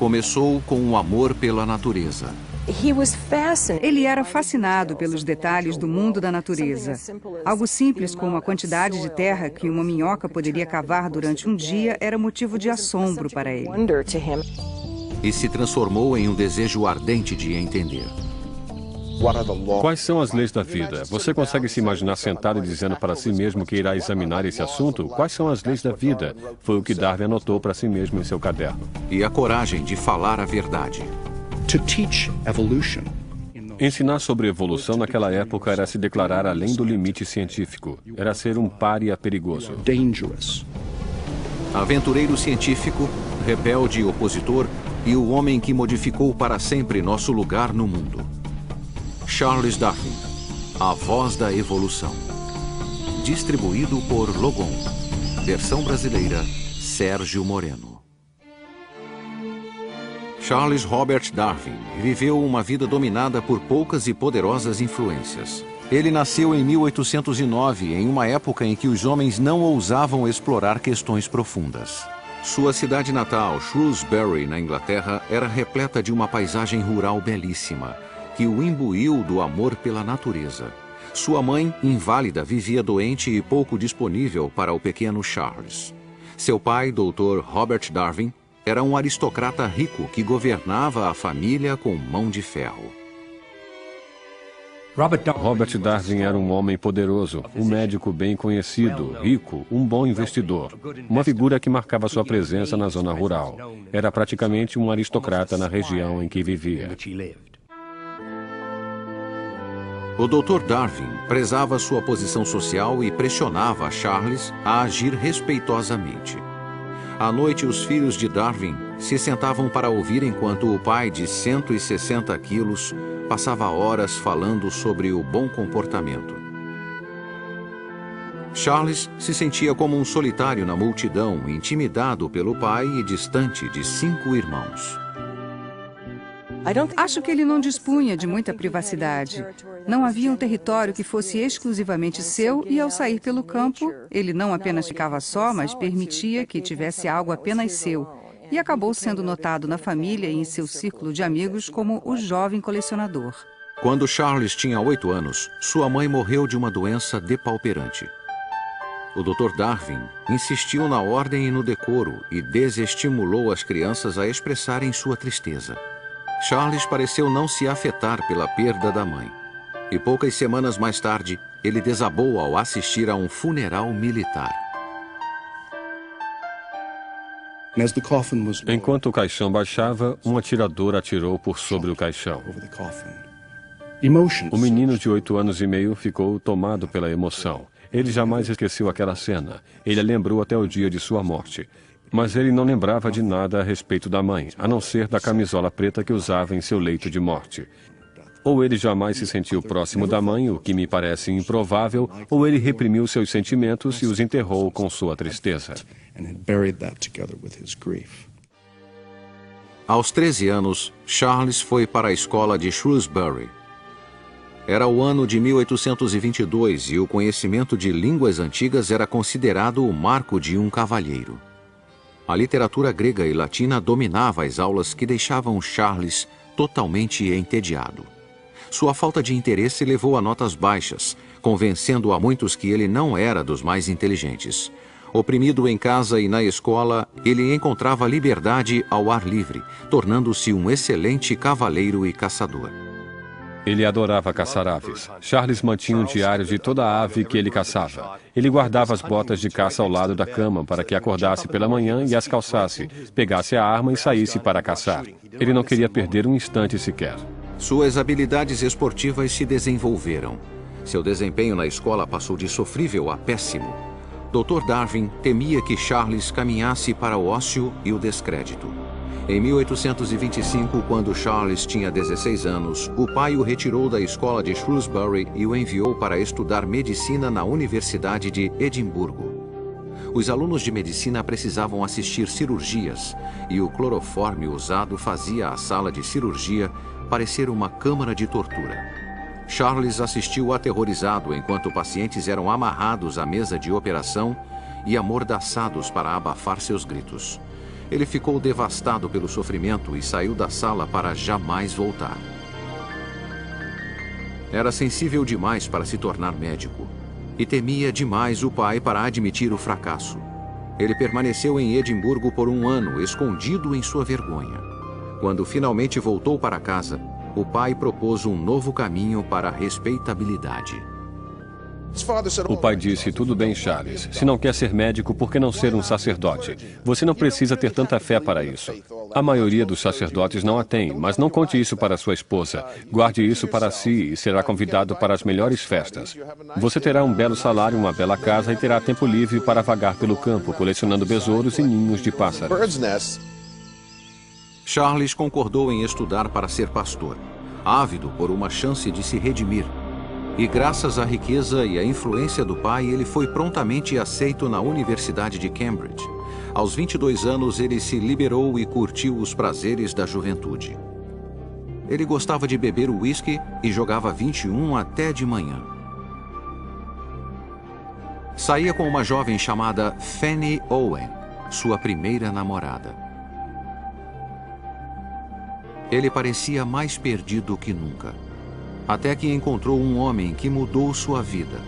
começou com o amor pela natureza. Ele era fascinado pelos detalhes do mundo da natureza. Algo simples como a quantidade de terra que uma minhoca poderia cavar durante um dia era motivo de assombro para ele. E se transformou em um desejo ardente de entender. Quais são as leis da vida? Você consegue se imaginar sentado e dizendo para si mesmo que irá examinar esse assunto? Quais são as leis da vida? Foi o que Darwin anotou para si mesmo em seu caderno. E a coragem de falar a verdade. Ensinar sobre evolução naquela época era se declarar além do limite científico. Era ser um pária perigoso. Aventureiro científico, rebelde e opositor, e o homem que modificou para sempre nosso lugar no mundo. Charles Darwin, a voz da evolução. Distribuído por Logon. Versão brasileira, Sérgio Moreno. Charles Robert Darwin viveu uma vida dominada por poucas e poderosas influências. Ele nasceu em 1809, em uma época em que os homens não ousavam explorar questões profundas. Sua cidade natal, Shrewsbury, na Inglaterra, era repleta de uma paisagem rural belíssima, que o imbuiu do amor pela natureza. Sua mãe, inválida, vivia doente e pouco disponível para o pequeno Charles. Seu pai, Dr. Robert Darwin, era um aristocrata rico que governava a família com mão de ferro. Robert Darwin era um homem poderoso, um médico bem conhecido, rico, um bom investidor. Uma figura que marcava sua presença na zona rural. Era praticamente um aristocrata na região em que vivia. O Dr. Darwin prezava sua posição social e pressionava Charles a agir respeitosamente. À noite, os filhos de Darwin se sentavam para ouvir enquanto o pai, de 160 quilos, passava horas falando sobre o bom comportamento. Charles se sentia como um solitário na multidão, intimidado pelo pai e distante de 5 irmãos. Acho que ele não dispunha de muita privacidade. Não havia um território que fosse exclusivamente seu e, ao sair pelo campo, ele não apenas ficava só, mas permitia que tivesse algo apenas seu. E acabou sendo notado na família e em seu círculo de amigos como o jovem colecionador. Quando Charles tinha 8 anos, sua mãe morreu de uma doença depauperante. O Dr. Darwin insistiu na ordem e no decoro e desestimulou as crianças a expressarem sua tristeza. Charles pareceu não se afetar pela perda da mãe. E poucas semanas mais tarde, ele desabou ao assistir a um funeral militar. Enquanto o caixão baixava, um atirador atirou por sobre o caixão. O menino de 8 anos e meio ficou tomado pela emoção. Ele jamais esqueceu aquela cena. Ele a lembrou até o dia de sua morte. Mas ele não lembrava de nada a respeito da mãe, a não ser da camisola preta que usava em seu leito de morte. Ou ele jamais se sentiu próximo da mãe, o que me parece improvável, ou ele reprimiu seus sentimentos e os enterrou com sua tristeza. Aos 13 anos, Charles foi para a escola de Shrewsbury. Era o ano de 1822 e o conhecimento de línguas antigas era considerado o marco de um cavalheiro. A literatura grega e latina dominava as aulas que deixavam Charles totalmente entediado. Sua falta de interesse levou a notas baixas, convencendo a muitos que ele não era dos mais inteligentes. Oprimido em casa e na escola, ele encontrava liberdade ao ar livre, tornando-se um excelente cavaleiro e caçador. Ele adorava caçar aves. Charles mantinha um diário de toda a ave que ele caçava. Ele guardava as botas de caça ao lado da cama para que acordasse pela manhã e as calçasse, pegasse a arma e saísse para caçar. Ele não queria perder um instante sequer. Suas habilidades esportivas se desenvolveram. Seu desempenho na escola passou de sofrível a péssimo. Dr. Darwin temia que Charles caminhasse para o ócio e o descrédito. Em 1825, quando Charles tinha 16 anos, o pai o retirou da escola de Shrewsbury e o enviou para estudar medicina na Universidade de Edimburgo. Os alunos de medicina precisavam assistir cirurgias e o clorofórmio usado fazia a sala de cirurgia parecer uma câmara de tortura. Charles assistiu aterrorizado enquanto pacientes eram amarrados à mesa de operação e amordaçados para abafar seus gritos. Ele ficou devastado pelo sofrimento e saiu da sala para jamais voltar. Era sensível demais para se tornar médico e temia demais o pai para admitir o fracasso. Ele permaneceu em Edimburgo por 1 ano, escondido em sua vergonha. Quando finalmente voltou para casa, o pai propôs um novo caminho para a respeitabilidade. O pai disse, tudo bem, Charles. Se não quer ser médico, por que não ser um sacerdote? Você não precisa ter tanta fé para isso. A maioria dos sacerdotes não a tem, mas não conte isso para sua esposa. Guarde isso para si e será convidado para as melhores festas. Você terá um belo salário, uma bela casa e terá tempo livre para vagar pelo campo, colecionando besouros e ninhos de pássaros. Charles concordou em estudar para ser pastor, ávido por uma chance de se redimir. E graças à riqueza e à influência do pai, ele foi prontamente aceito na Universidade de Cambridge. Aos 22 anos, ele se liberou e curtiu os prazeres da juventude. Ele gostava de beber uísque e jogava 21 até de manhã. Saía com uma jovem chamada Fanny Owen, sua primeira namorada. Ele parecia mais perdido que nunca. Até que encontrou um homem que mudou sua vida.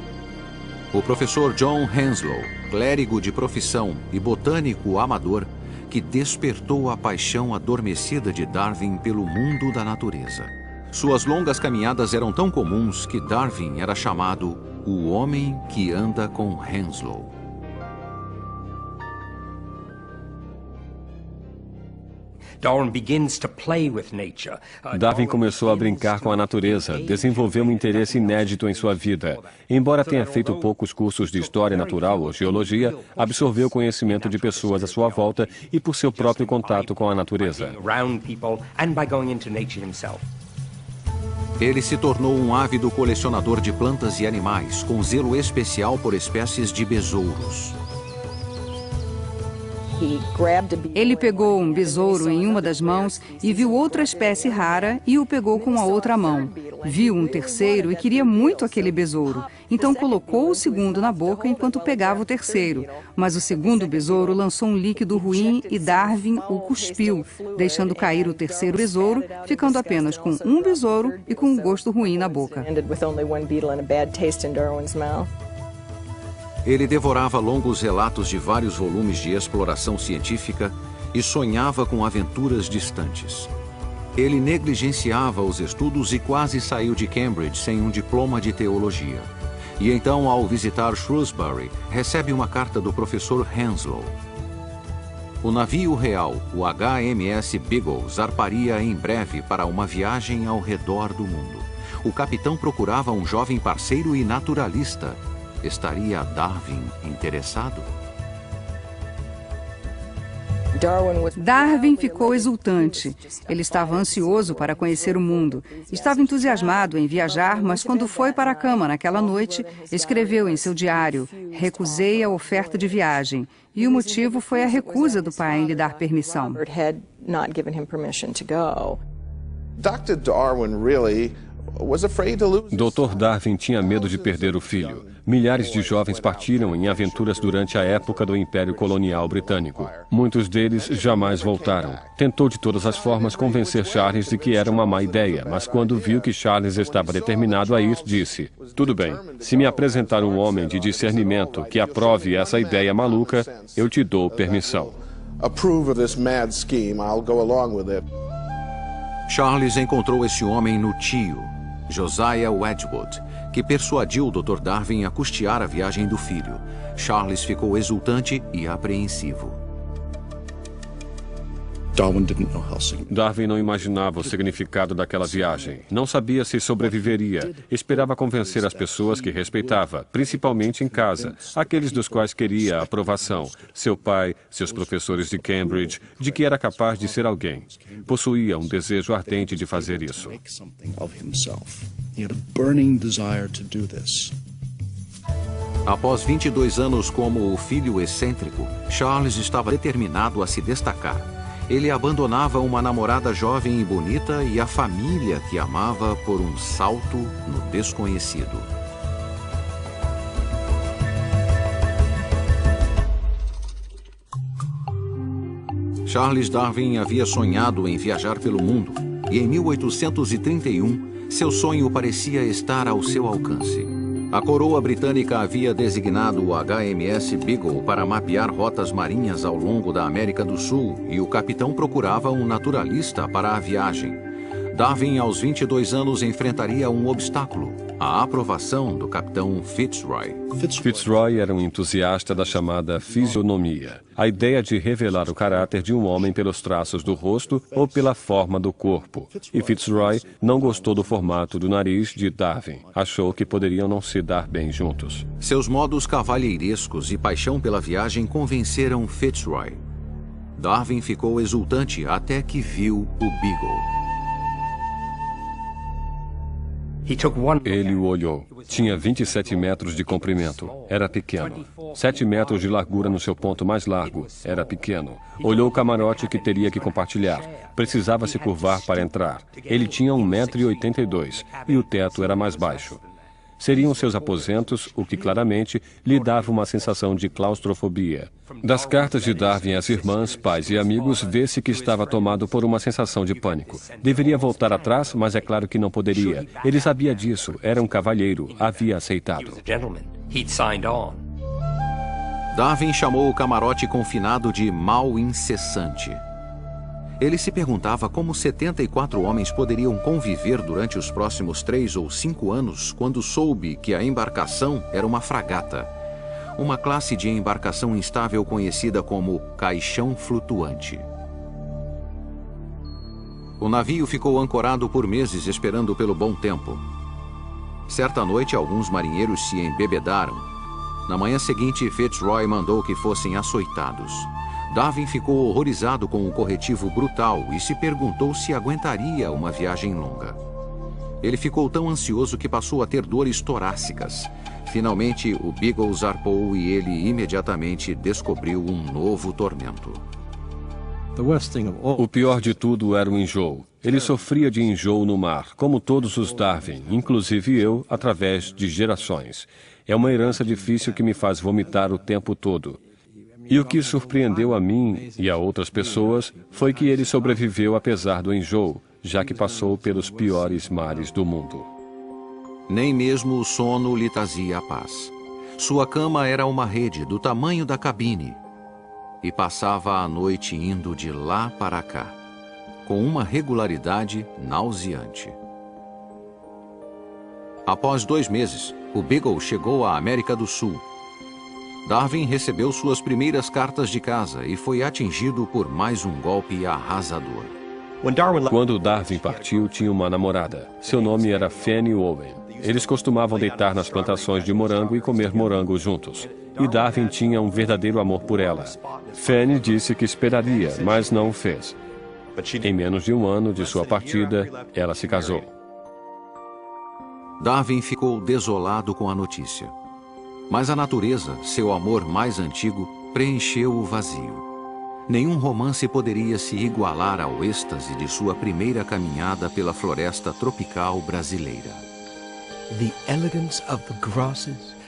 O professor John Henslow, clérigo de profissão e botânico amador, que despertou a paixão adormecida de Darwin pelo mundo da natureza. Suas longas caminhadas eram tão comuns que Darwin era chamado o homem que anda com Henslow. Darwin começou a brincar com a natureza, desenvolveu um interesse inédito em sua vida. Embora tenha feito poucos cursos de história natural ou geologia, absorveu conhecimento de pessoas à sua volta e por seu próprio contato com a natureza. Ele se tornou um ávido colecionador de plantas e animais, com zelo especial por espécies de besouros. Ele pegou um besouro em uma das mãos e viu outra espécie rara e o pegou com a outra mão. Viu um terceiro e queria muito aquele besouro. Então colocou o segundo na boca enquanto pegava o terceiro. Mas o segundo besouro lançou um líquido ruim e Darwin o cuspiu, deixando cair o terceiro besouro, ficando apenas com um besouro e com um gosto ruim na boca. Ele devorava longos relatos de vários volumes de exploração científica e sonhava com aventuras distantes. Ele negligenciava os estudos e quase saiu de Cambridge sem um diploma de teologia. E então, ao visitar Shrewsbury, recebe uma carta do professor Henslow. O navio real, o HMS Beagle, zarparia em breve para uma viagem ao redor do mundo. O capitão procurava um jovem parceiro e naturalista. Estaria Darwin interessado? Darwin ficou exultante. Ele estava ansioso para conhecer o mundo. Estava entusiasmado em viajar, mas quando foi para a cama naquela noite, escreveu em seu diário: "Recusei a oferta de viagem." E o motivo foi a recusa do pai em lhe dar permissão. Dr. Darwin really was afraid to lose. Dr. Darwin tinha medo de perder o filho. Milhares de jovens partiram em aventuras durante a época do Império Colonial Britânico. Muitos deles jamais voltaram. Tentou de todas as formas convencer Charles de que era uma má ideia, mas quando viu que Charles estava determinado a ir, disse: "Tudo bem, se me apresentar um homem de discernimento que aprove essa ideia maluca, eu te dou permissão." Approve of this mad scheme, I'll go along with it. Charles encontrou esse homem no tio, Josiah Wedgwood, que persuadiu o Dr. Darwin a custear a viagem do filho. Charles ficou exultante e apreensivo. Darwin não imaginava o significado daquela viagem. Não sabia se sobreviveria. Esperava convencer as pessoas que respeitava, principalmente em casa, aqueles dos quais queria a aprovação. Seu pai, seus professores de Cambridge, de que era capaz de ser alguém. Possuía um desejo ardente de fazer isso. Após 22 anos como o filho excêntrico, Charles estava determinado a se destacar. Ele abandonava uma namorada jovem e bonita e a família que amava por um salto no desconhecido. Charles Darwin havia sonhado em viajar pelo mundo e em 1831 seu sonho parecia estar ao seu alcance. A coroa britânica havia designado o HMS Beagle para mapear rotas marinhas ao longo da América do Sul e o capitão procurava um naturalista para a viagem. Darwin, aos 22 anos, enfrentaria um obstáculo: a aprovação do capitão Fitzroy. Fitzroy era um entusiasta da chamada fisionomia, a ideia de revelar o caráter de um homem pelos traços do rosto ou pela forma do corpo. E Fitzroy não gostou do formato do nariz de Darwin. Achou que poderiam não se dar bem juntos. Seus modos cavalheirescos e paixão pela viagem convenceram Fitzroy. Darwin ficou exultante até que viu o Beagle. Ele o olhou. Tinha 27 metros de comprimento. Era pequeno. 7 metros de largura no seu ponto mais largo. Era pequeno. Olhou o camarote que teria que compartilhar. Precisava se curvar para entrar. Ele tinha 1,82 m e o teto era mais baixo. Seriam seus aposentos, o que claramente lhe dava uma sensação de claustrofobia. Das cartas de Darwin às irmãs, pais e amigos, vê-se que estava tomado por uma sensação de pânico. Deveria voltar atrás, mas é claro que não poderia. Ele sabia disso, era um cavalheiro, havia aceitado. Darwin chamou o camarote confinado de mal incessante. Ele se perguntava como 74 homens poderiam conviver durante os próximos 3 ou 5 anos quando soube que a embarcação era uma fragata, uma classe de embarcação instável conhecida como caixão flutuante. O navio ficou ancorado por meses esperando pelo bom tempo. Certa noite, alguns marinheiros se embebedaram. Na manhã seguinte, Fitzroy mandou que fossem açoitados. Darwin ficou horrorizado com o corretivo brutal e se perguntou se aguentaria uma viagem longa. Ele ficou tão ansioso que passou a ter dores torácicas. Finalmente, o Beagle zarpou e ele imediatamente descobriu um novo tormento. O pior de tudo era o enjoo. Ele sofria de enjoo no mar, como todos os Darwin, inclusive eu, através de gerações. É uma herança difícil que me faz vomitar o tempo todo. E o que surpreendeu a mim e a outras pessoas foi que ele sobreviveu apesar do enjoo, já que passou pelos piores mares do mundo. Nem mesmo o sono lhe trazia a paz. Sua cama era uma rede do tamanho da cabine e passava a noite indo de lá para cá, com uma regularidade nauseante. Após 2 meses, o Beagle chegou à América do Sul. Darwin recebeu suas primeiras cartas de casa e foi atingido por mais um golpe arrasador. Quando Darwin partiu, tinha uma namorada. Seu nome era Fanny Owen. Eles costumavam deitar nas plantações de morango e comer morango juntos. E Darwin tinha um verdadeiro amor por ela. Fanny disse que esperaria, mas não o fez. Em menos de 1 ano de sua partida, ela se casou. Darwin ficou desolado com a notícia. Mas a natureza, seu amor mais antigo, preencheu o vazio. Nenhum romance poderia se igualar ao êxtase de sua primeira caminhada pela floresta tropical brasileira.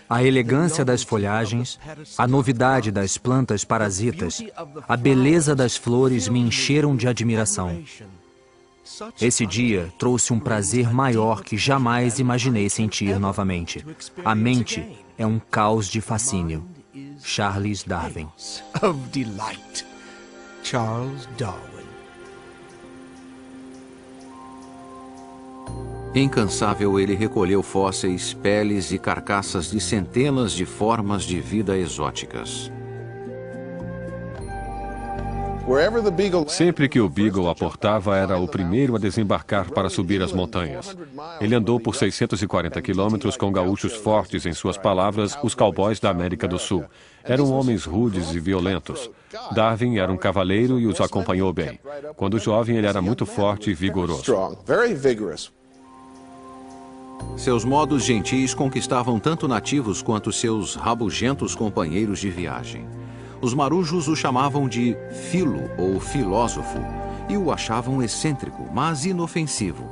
A elegância das folhagens, a novidade das plantas parasitas, a beleza das flores me encheram de admiração. Esse dia trouxe um prazer maior que jamais imaginei sentir novamente. A mente é um caos de fascínio. Charles Darwin. Charles Darwin. Incansável, ele recolheu fósseis, peles e carcaças de centenas de formas de vida exóticas. Sempre que o Beagle aportava, era o primeiro a desembarcar para subir as montanhas. Ele andou por 640 quilômetros com gaúchos fortes, em suas palavras, os cowboys da América do Sul. Eram homens rudes e violentos. Darwin era um cavaleiro e os acompanhou bem. Quando jovem, ele era muito forte e vigoroso. Seus modos gentis conquistavam tanto nativos quanto seus rabugentos companheiros de viagem. Os marujos o chamavam de filo ou filósofo e o achavam excêntrico, mas inofensivo.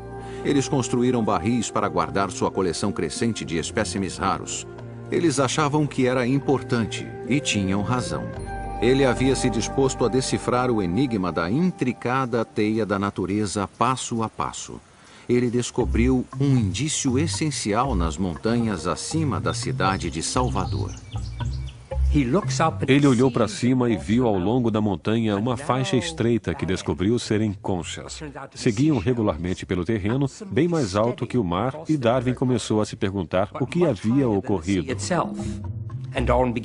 Eles construíram barris para guardar sua coleção crescente de espécimes raros. Eles achavam que era importante e tinham razão. Ele havia se disposto a decifrar o enigma da intricada teia da natureza passo a passo. Ele descobriu um indício essencial nas montanhas acima da cidade de Salvador. Ele olhou para cima e viu ao longo da montanha uma faixa estreita que descobriu serem conchas. Seguiam regularmente pelo terreno, bem mais alto que o mar, e Darwin começou a se perguntar o que havia ocorrido.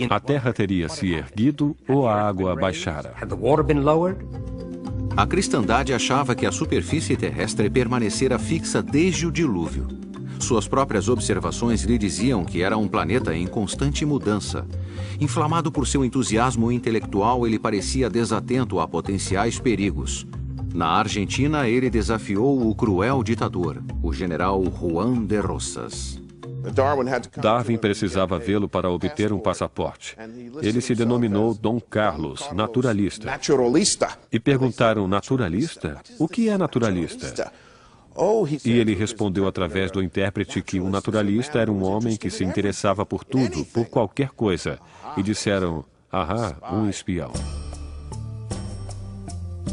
A terra teria se erguido ou a água baixara? A cristandade achava que a superfície terrestre permanecera fixa desde o dilúvio. Suas próprias observações lhe diziam que era um planeta em constante mudança. Inflamado por seu entusiasmo intelectual, ele parecia desatento a potenciais perigos. Na Argentina, ele desafiou o cruel ditador, o general Juan de Rosas. Darwin precisava vê-lo para obter um passaporte. Ele se denominou Dom Carlos, naturalista. E perguntaram, naturalista? O que é naturalista? E ele respondeu através do intérprete que um naturalista era um homem que se interessava por tudo, por qualquer coisa. E disseram, um espião.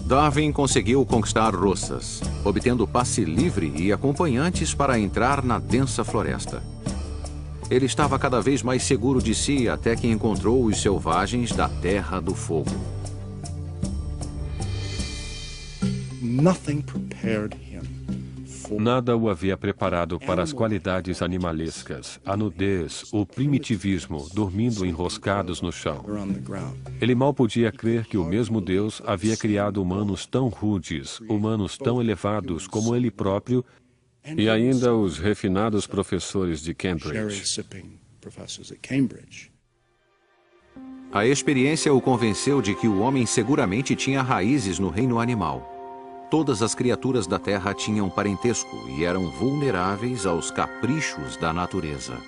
Darwin conseguiu conquistar Rosas, obtendo passe livre e acompanhantes para entrar na densa floresta. Ele estava cada vez mais seguro de si até que encontrou os selvagens da Terra do Fogo. Nada o havia preparado para as qualidades animalescas, a nudez, o primitivismo, dormindo enroscados no chão. Ele mal podia crer que o mesmo Deus havia criado humanos tão rudes, humanos tão elevados como ele próprio, e ainda os refinados professores de Cambridge. A experiência o convenceu de que o homem seguramente tinha raízes no reino animal. Todas as criaturas da Terra tinham parentesco e eram vulneráveis aos caprichos da natureza.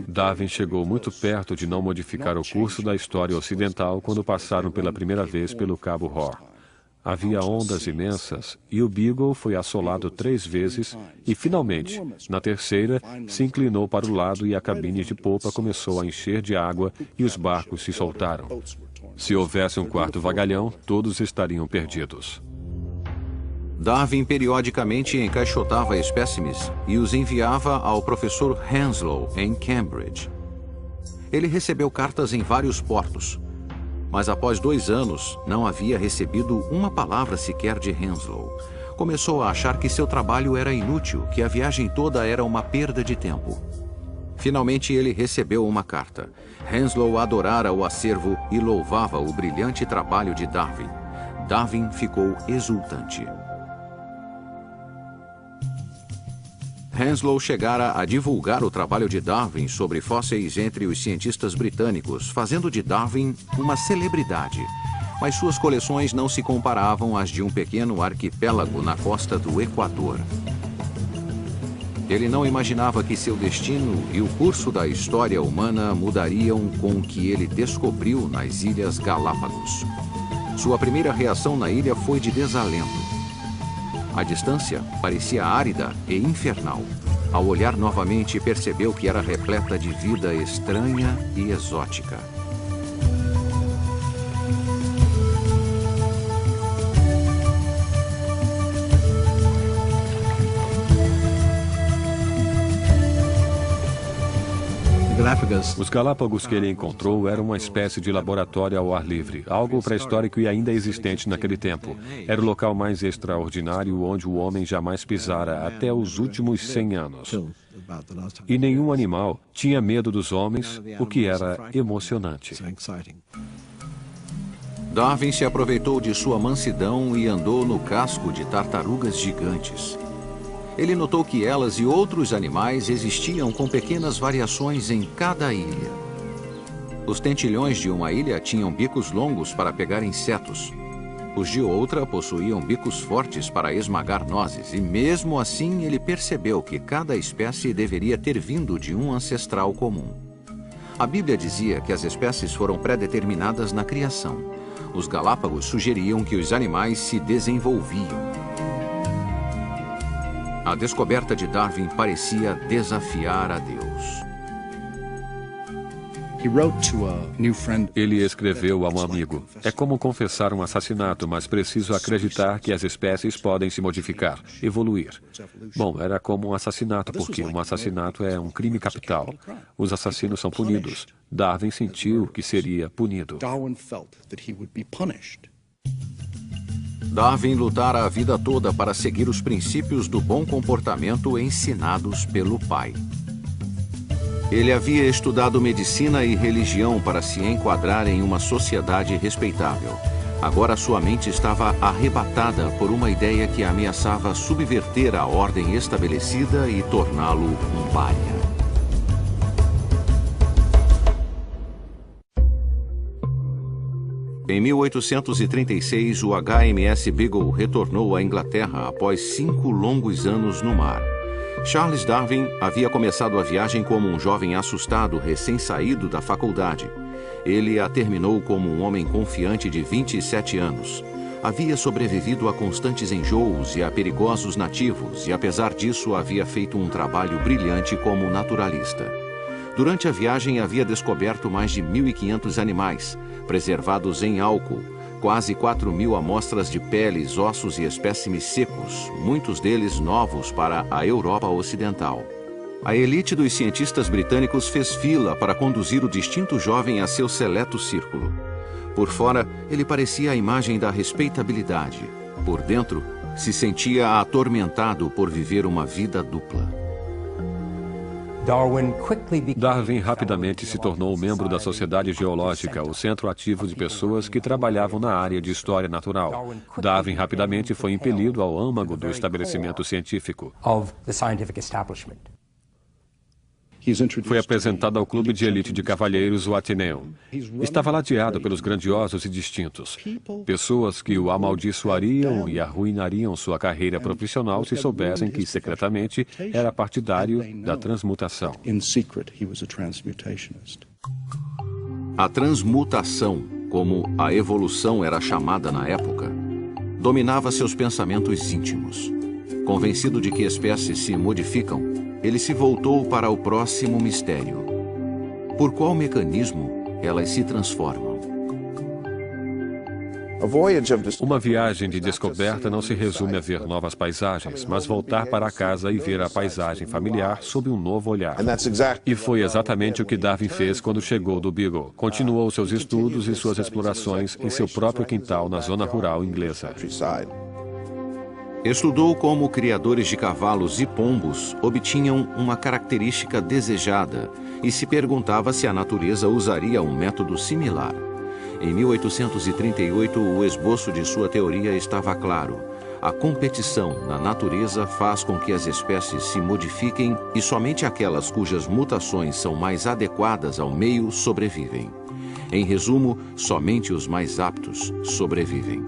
Darwin chegou muito perto de não modificar o curso da história ocidental quando passaram pela primeira vez pelo Cabo Horn. Havia ondas imensas e o Beagle foi assolado 3 vezes e, finalmente, na terceira, se inclinou para o lado e a cabine de popa começou a encher de água e os barcos se soltaram. Se houvesse um quarto vagalhão, todos estariam perdidos. Darwin periodicamente encaixotava espécimes e os enviava ao professor Henslow, em Cambridge. Ele recebeu cartas em vários portos, mas após 2 anos não havia recebido uma palavra sequer de Henslow. Começou a achar que seu trabalho era inútil, que a viagem toda era uma perda de tempo. Finalmente ele recebeu uma carta. Henslow adorara o acervo e louvava o brilhante trabalho de Darwin. Darwin ficou exultante. Henslow chegara a divulgar o trabalho de Darwin sobre fósseis entre os cientistas britânicos, fazendo de Darwin uma celebridade. Mas suas coleções não se comparavam às de um pequeno arquipélago na costa do Equador. Ele não imaginava que seu destino e o curso da história humana mudariam com o que ele descobriu nas Ilhas Galápagos. Sua primeira reação na ilha foi de desalento. A distância parecia árida e infernal. Ao olhar novamente, percebeu que era repleta de vida estranha e exótica. Os Galápagos que ele encontrou eram uma espécie de laboratório ao ar livre, algo pré-histórico e ainda existente naquele tempo. Era o local mais extraordinário onde o homem jamais pisara até os últimos 100 anos. E nenhum animal tinha medo dos homens, o que era emocionante. Darwin se aproveitou de sua mansidão e andou no casco de tartarugas gigantes. Ele notou que elas e outros animais existiam com pequenas variações em cada ilha. Os tentilhões de uma ilha tinham bicos longos para pegar insetos. Os de outra possuíam bicos fortes para esmagar nozes, e mesmo assim ele percebeu que cada espécie deveria ter vindo de um ancestral comum. A Bíblia dizia que as espécies foram pré-determinadas na criação. Os Galápagos sugeriam que os animais se desenvolviam. A descoberta de Darwin parecia desafiar a Deus. Ele escreveu a um amigo: é como confessar um assassinato, mas preciso acreditar que as espécies podem se modificar, evoluir. Bom, era como um assassinato, porque um assassinato é um crime capital. Os assassinos são punidos. Darwin sentiu que seria punido. Darwin lutara a vida toda para seguir os princípios do bom comportamento ensinados pelo pai. Ele havia estudado medicina e religião para se enquadrar em uma sociedade respeitável. Agora sua mente estava arrebatada por uma ideia que ameaçava subverter a ordem estabelecida e torná-lo um pária. Em 1836, o HMS Beagle retornou à Inglaterra após 5 longos anos no mar. Charles Darwin havia começado a viagem como um jovem assustado recém-saído da faculdade. Ele a terminou como um homem confiante de 27 anos. Havia sobrevivido a constantes enjoos e a perigosos nativos e, apesar disso, havia feito um trabalho brilhante como naturalista. Durante a viagem, havia descoberto mais de 1.500 animais, preservados em álcool, quase 4.000 amostras de peles, ossos e espécimes secos, muitos deles novos para a Europa Ocidental. A elite dos cientistas britânicos fez fila para conduzir o distinto jovem a seu seleto círculo. Por fora, ele parecia a imagem da respeitabilidade. Por dentro, se sentia atormentado por viver uma vida dupla. Darwin rapidamente se tornou membro da Sociedade Geológica, o centro ativo de pessoas que trabalhavam na área de história natural. Darwin rapidamente foi impelido ao âmago do estabelecimento científico. Foi apresentado ao clube de elite de cavalheiros, o Athenaeum. Estava ladeado pelos grandiosos e distintos. Pessoas que o amaldiçoariam e arruinariam sua carreira profissional se soubessem que, secretamente, era partidário da transmutação. A transmutação, como a evolução era chamada na época, dominava seus pensamentos íntimos. Convencido de que espécies se modificam, ele se voltou para o próximo mistério. Por qual mecanismo elas se transformam? Uma viagem de descoberta não se resume a ver novas paisagens, mas voltar para casa e ver a paisagem familiar sob um novo olhar. E foi exatamente o que Darwin fez quando chegou do Beagle. Continuou seus estudos e suas explorações em seu próprio quintal na zona rural inglesa. Estudou como criadores de cavalos e pombos obtinham uma característica desejada e se perguntava se a natureza usaria um método similar. Em 1838, o esboço de sua teoria estava claro. A competição na natureza faz com que as espécies se modifiquem e somente aquelas cujas mutações são mais adequadas ao meio sobrevivem. Em resumo, somente os mais aptos sobrevivem.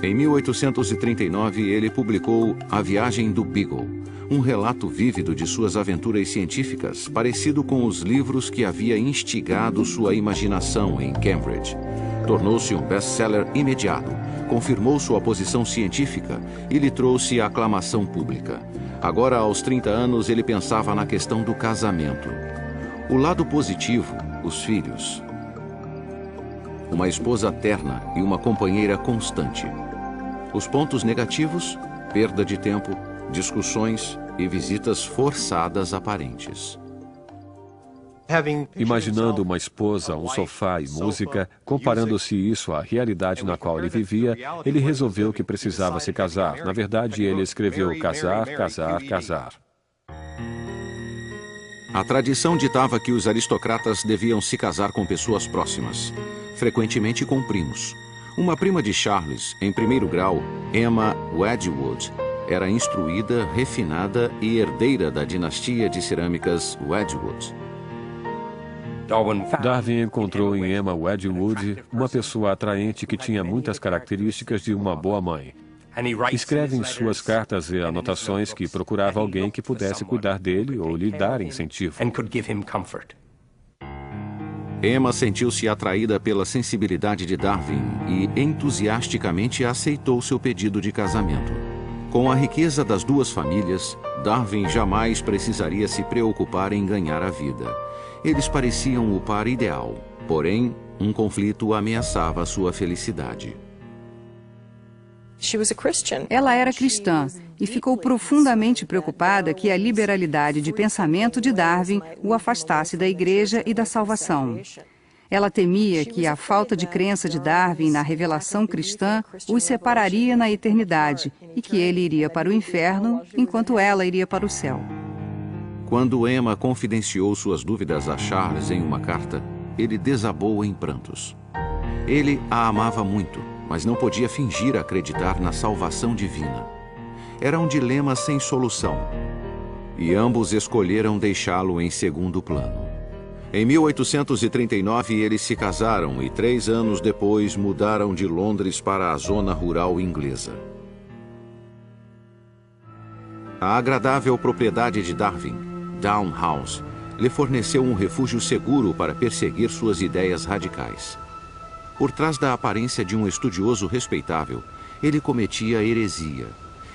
Em 1839, ele publicou A Viagem do Beagle, um relato vívido de suas aventuras científicas, parecido com os livros que havia instigado sua imaginação em Cambridge. Tornou-se um best-seller imediato, confirmou sua posição científica e lhe trouxe a aclamação pública. Agora, aos 30 anos, ele pensava na questão do casamento. O lado positivo, os filhos. Uma esposa terna e uma companheira constante. Os pontos negativos, perda de tempo, discussões e visitas forçadas aparentes. Imaginando uma esposa, um sofá e música, comparando-se isso à realidade na qual ele vivia, ele resolveu que precisava se casar. Na verdade, ele escreveu casar, casar, casar. A tradição ditava que os aristocratas deviam se casar com pessoas próximas, frequentemente com primos. Uma prima de Charles, em primeiro grau, Emma Wedgwood, era instruída, refinada e herdeira da dinastia de cerâmicas Wedgwood. Darwin encontrou em Emma Wedgwood uma pessoa atraente que tinha muitas características de uma boa mãe. Escreve em suas cartas e anotações que procurava alguém que pudesse cuidar dele ou lhe dar incentivo. Emma sentiu-se atraída pela sensibilidade de Darwin e entusiasticamente aceitou seu pedido de casamento. Com a riqueza das duas famílias, Darwin jamais precisaria se preocupar em ganhar a vida. Eles pareciam o par ideal, porém, um conflito ameaçava sua felicidade. Ela era cristã e ficou profundamente preocupada que a liberalidade de pensamento de Darwin o afastasse da igreja e da salvação. Ela temia que a falta de crença de Darwin na revelação cristã os separaria na eternidade e que ele iria para o inferno enquanto ela iria para o céu. Quando Emma confidenciou suas dúvidas a Charles em uma carta, ele desabou em prantos. Ele a amava muito, mas não podia fingir acreditar na salvação divina. Era um dilema sem solução, e ambos escolheram deixá-lo em segundo plano. Em 1839, eles se casaram e 3 anos depois mudaram de Londres para a zona rural inglesa. A agradável propriedade de Darwin, Down House, lhe forneceu um refúgio seguro para perseguir suas ideias radicais. Por trás da aparência de um estudioso respeitável, ele cometia heresia.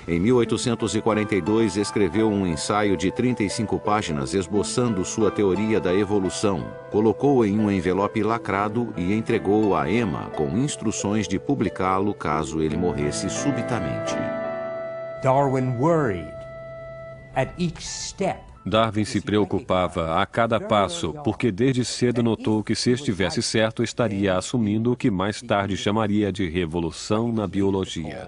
Em 1842, escreveu um ensaio de 35 páginas esboçando sua teoria da evolução, colocou-o em um envelope lacrado e entregou-o a Emma com instruções de publicá-lo caso ele morresse subitamente. Darwin se preocupava a cada passo, porque desde cedo notou que se estivesse certo, estaria assumindo o que mais tarde chamaria de revolução na biologia.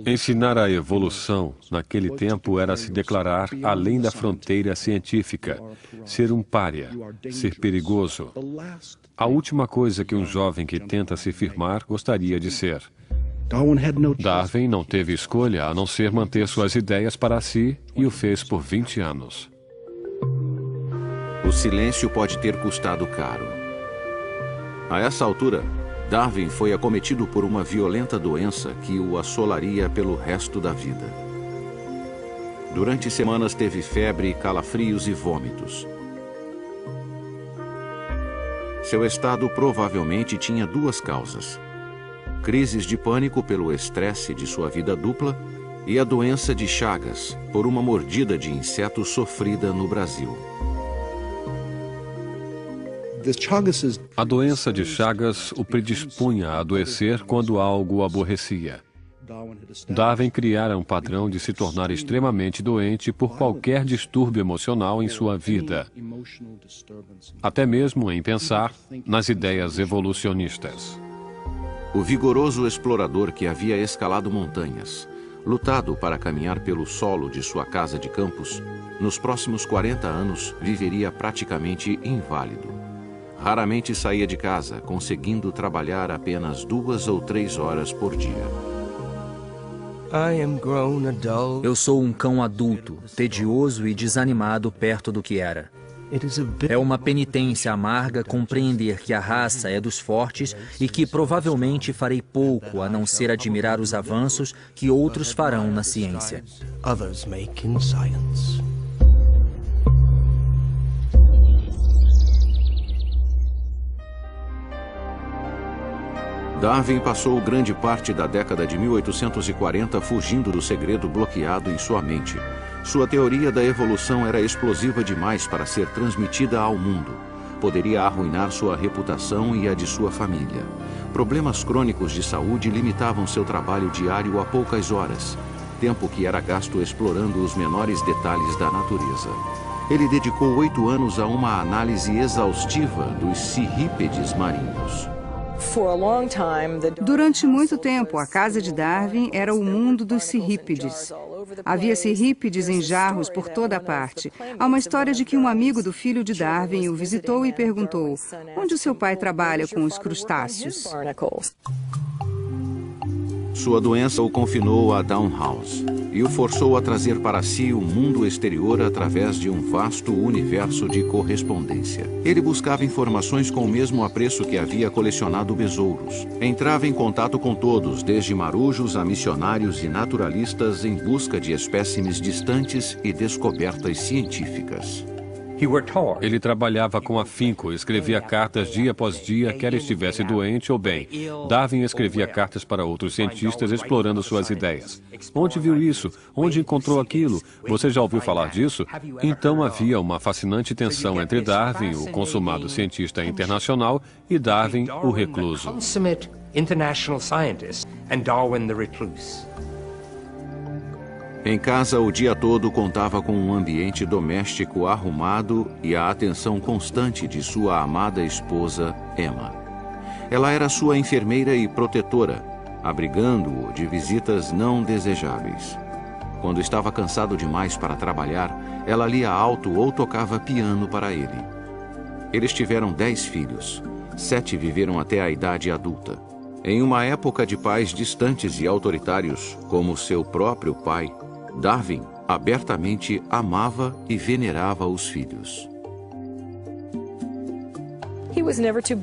Ensinar a evolução, naquele tempo, era se declarar além da fronteira científica, ser um pária, ser perigoso. A última coisa que um jovem que tenta se firmar gostaria de ser. Darwin não teve escolha a não ser manter suas ideias para si e o fez por 20 anos. O silêncio pode ter custado caro. A essa altura, Darwin foi acometido por uma violenta doença que o assolaria pelo resto da vida. Durante semanas teve febre, calafrios e vômitos. Seu estado provavelmente tinha 2 causas: crises de pânico pelo estresse de sua vida dupla e a doença de Chagas, por uma mordida de inseto sofrida no Brasil. A doença de Chagas o predispunha a adoecer quando algo o aborrecia. Darwin criara um padrão de se tornar extremamente doente por qualquer distúrbio emocional em sua vida, até mesmo em pensar nas ideias evolucionistas. O vigoroso explorador que havia escalado montanhas, lutado para caminhar pelo solo de sua casa de campos, nos próximos 40 anos viveria praticamente inválido. Raramente saía de casa, conseguindo trabalhar apenas 2 ou 3 horas por dia. Eu sou um cão adulto, tedioso e desanimado perto do que era. É uma penitência amarga compreender que a raça é dos fortes e que provavelmente farei pouco a não ser admirar os avanços que outros farão na ciência. Darwin passou grande parte da década de 1840 fugindo do segredo bloqueado em sua mente. Sua teoria da evolução era explosiva demais para ser transmitida ao mundo. Poderia arruinar sua reputação e a de sua família. Problemas crônicos de saúde limitavam seu trabalho diário a poucas horas, tempo que era gasto explorando os menores detalhes da natureza. Ele dedicou 8 anos a uma análise exaustiva dos cirrípedes marinhos. Durante muito tempo, a casa de Darwin era o mundo dos cirrípedes. Havia cirrípedes em jarros por toda a parte. Há uma história de que um amigo do filho de Darwin o visitou e perguntou: onde o seu pai trabalha com os crustáceos? Sua doença o confinou a Down House e o forçou a trazer para si o mundo exterior através de um vasto universo de correspondência. Ele buscava informações com o mesmo apreço que havia colecionado besouros. Entrava em contato com todos, desde marujos a missionários e naturalistas, em busca de espécimes distantes e descobertas científicas. Ele trabalhava com afinco, escrevia cartas dia após dia, quer estivesse doente ou bem. Darwin escrevia cartas para outros cientistas explorando suas ideias. Onde viu isso? Onde encontrou aquilo? Você já ouviu falar disso? Então havia uma fascinante tensão entre Darwin, o consumado cientista internacional, e Darwin, o recluso. Em casa, o dia todo contava com um ambiente doméstico arrumado e a atenção constante de sua amada esposa, Emma. Ela era sua enfermeira e protetora, abrigando-o de visitas não desejáveis. Quando estava cansado demais para trabalhar, ela lia alto ou tocava piano para ele. Eles tiveram 10 filhos. 7 viveram até a idade adulta. Em uma época de pais distantes e autoritários, como seu próprio pai, Darwin abertamente amava e venerava os filhos.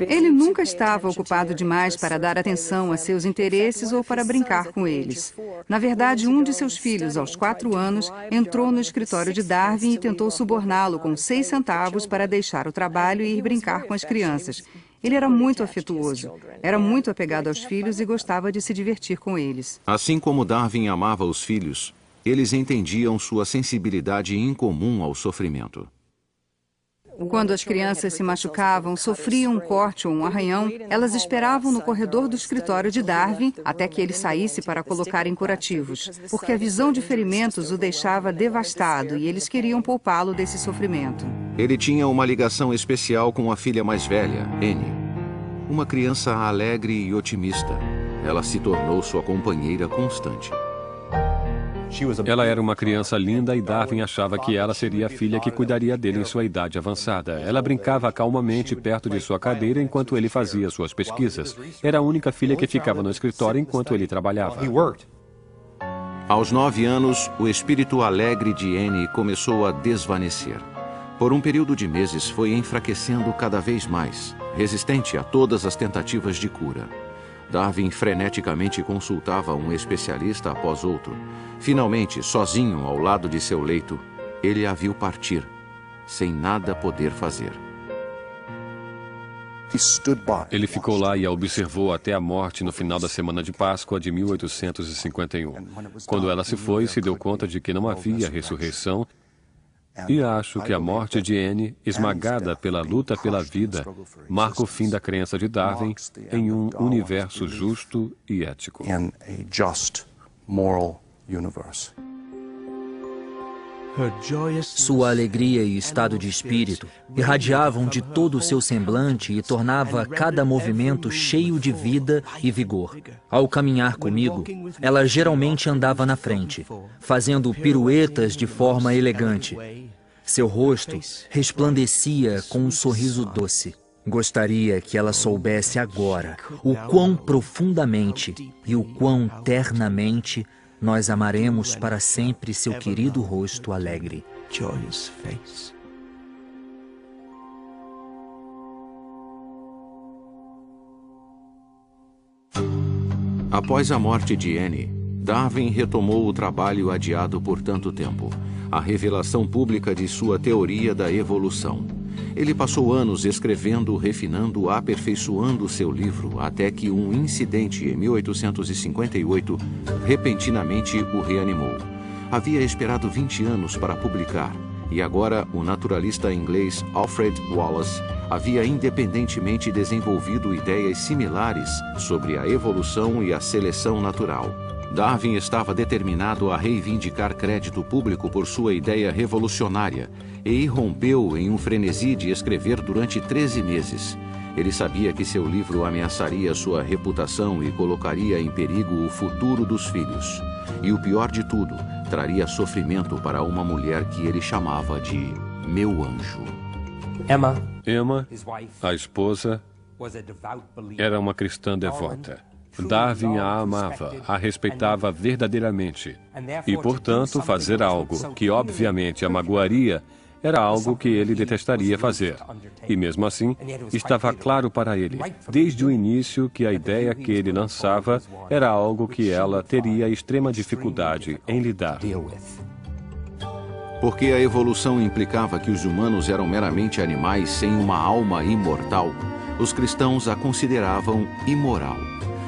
Ele nunca estava ocupado demais para dar atenção a seus interesses ou para brincar com eles. Na verdade, um de seus filhos, aos 4 anos, entrou no escritório de Darwin e tentou suborná-lo com 6 centavos para deixar o trabalho e ir brincar com as crianças. Ele era muito afetuoso, era muito apegado aos filhos e gostava de se divertir com eles. Assim como Darwin amava os filhos, eles entendiam sua sensibilidade incomum ao sofrimento. Quando as crianças se machucavam, sofriam um corte ou um arranhão, elas esperavam no corredor do escritório de Darwin até que ele saísse para colocarem curativos, porque a visão de ferimentos o deixava devastado e eles queriam poupá-lo desse sofrimento. Ele tinha uma ligação especial com a filha mais velha, Annie. Uma criança alegre e otimista. Ela se tornou sua companheira constante. Ela era uma criança linda e Darwin achava que ela seria a filha que cuidaria dele em sua idade avançada. Ela brincava calmamente perto de sua cadeira enquanto ele fazia suas pesquisas. Era a única filha que ficava no escritório enquanto ele trabalhava. Aos 9 anos, o espírito alegre de Annie começou a desvanecer. Por um período de meses, foi enfraquecendo cada vez mais, resistente a todas as tentativas de cura. Darwin freneticamente consultava um especialista após outro. Finalmente, sozinho ao lado de seu leito, ele a viu partir, sem nada poder fazer. Ele ficou lá e a observou até a morte no final da semana de Páscoa de 1851. Quando ela se foi, se deu conta de que não havia ressurreição. E acho que a morte de Annie, esmagada pela luta pela vida, marca o fim da crença de Darwin em um universo justo e ético. Sua alegria e estado de espírito irradiavam de todo o seu semblante e tornava cada movimento cheio de vida e vigor. Ao caminhar comigo, ela geralmente andava na frente, fazendo piruetas de forma elegante. Seu rosto resplandecia com um sorriso doce. Gostaria que ela soubesse agora o quão profundamente e o quão ternamente nós amaremos para sempre seu querido rosto alegre. Após a morte de Annie, Darwin retomou o trabalho adiado por tanto tempo, a revelação pública de sua teoria da evolução. Ele passou anos escrevendo, refinando, aperfeiçoando seu livro, até que um incidente em 1858 repentinamente o reanimou. Havia esperado 20 anos para publicar, e agora o naturalista inglês Alfred Wallace havia independentemente desenvolvido ideias similares sobre a evolução e a seleção natural. Darwin estava determinado a reivindicar crédito público por sua ideia revolucionária e irrompeu em um frenesi de escrever durante 13 meses. Ele sabia que seu livro ameaçaria sua reputação e colocaria em perigo o futuro dos filhos. E o pior de tudo, traria sofrimento para uma mulher que ele chamava de meu anjo. Emma, a esposa, era uma cristã devota. Darwin a amava, a respeitava verdadeiramente. E, portanto, fazer algo que obviamente a magoaria era algo que ele detestaria fazer. E mesmo assim, estava claro para ele, desde o início, que a ideia que ele lançava era algo que ela teria extrema dificuldade em lidar. Porque a evolução implicava que os humanos eram meramente animais sem uma alma imortal, os cristãos a consideravam imoral.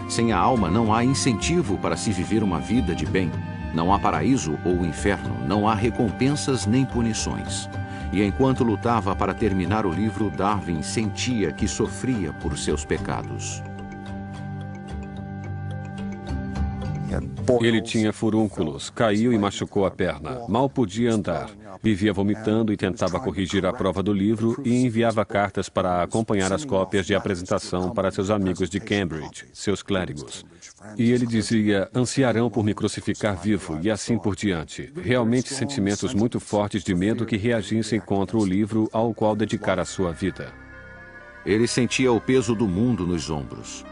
Sem a alma não há incentivo para se viver uma vida de bem. Não há paraíso ou inferno, não há recompensas nem punições. E enquanto lutava para terminar o livro, Darwin sentia que sofria por seus pecados. Ele tinha furúnculos, caiu e machucou a perna, mal podia andar. Vivia vomitando e tentava corrigir a prova do livro e enviava cartas para acompanhar as cópias de apresentação para seus amigos de Cambridge, seus clérigos. E ele dizia, ansiarão por me crucificar vivo e assim por diante. Realmente sentimentos muito fortes de medo que reagissem contra o livro ao qual dedicara a sua vida. Ele sentia o peso do mundo nos ombros.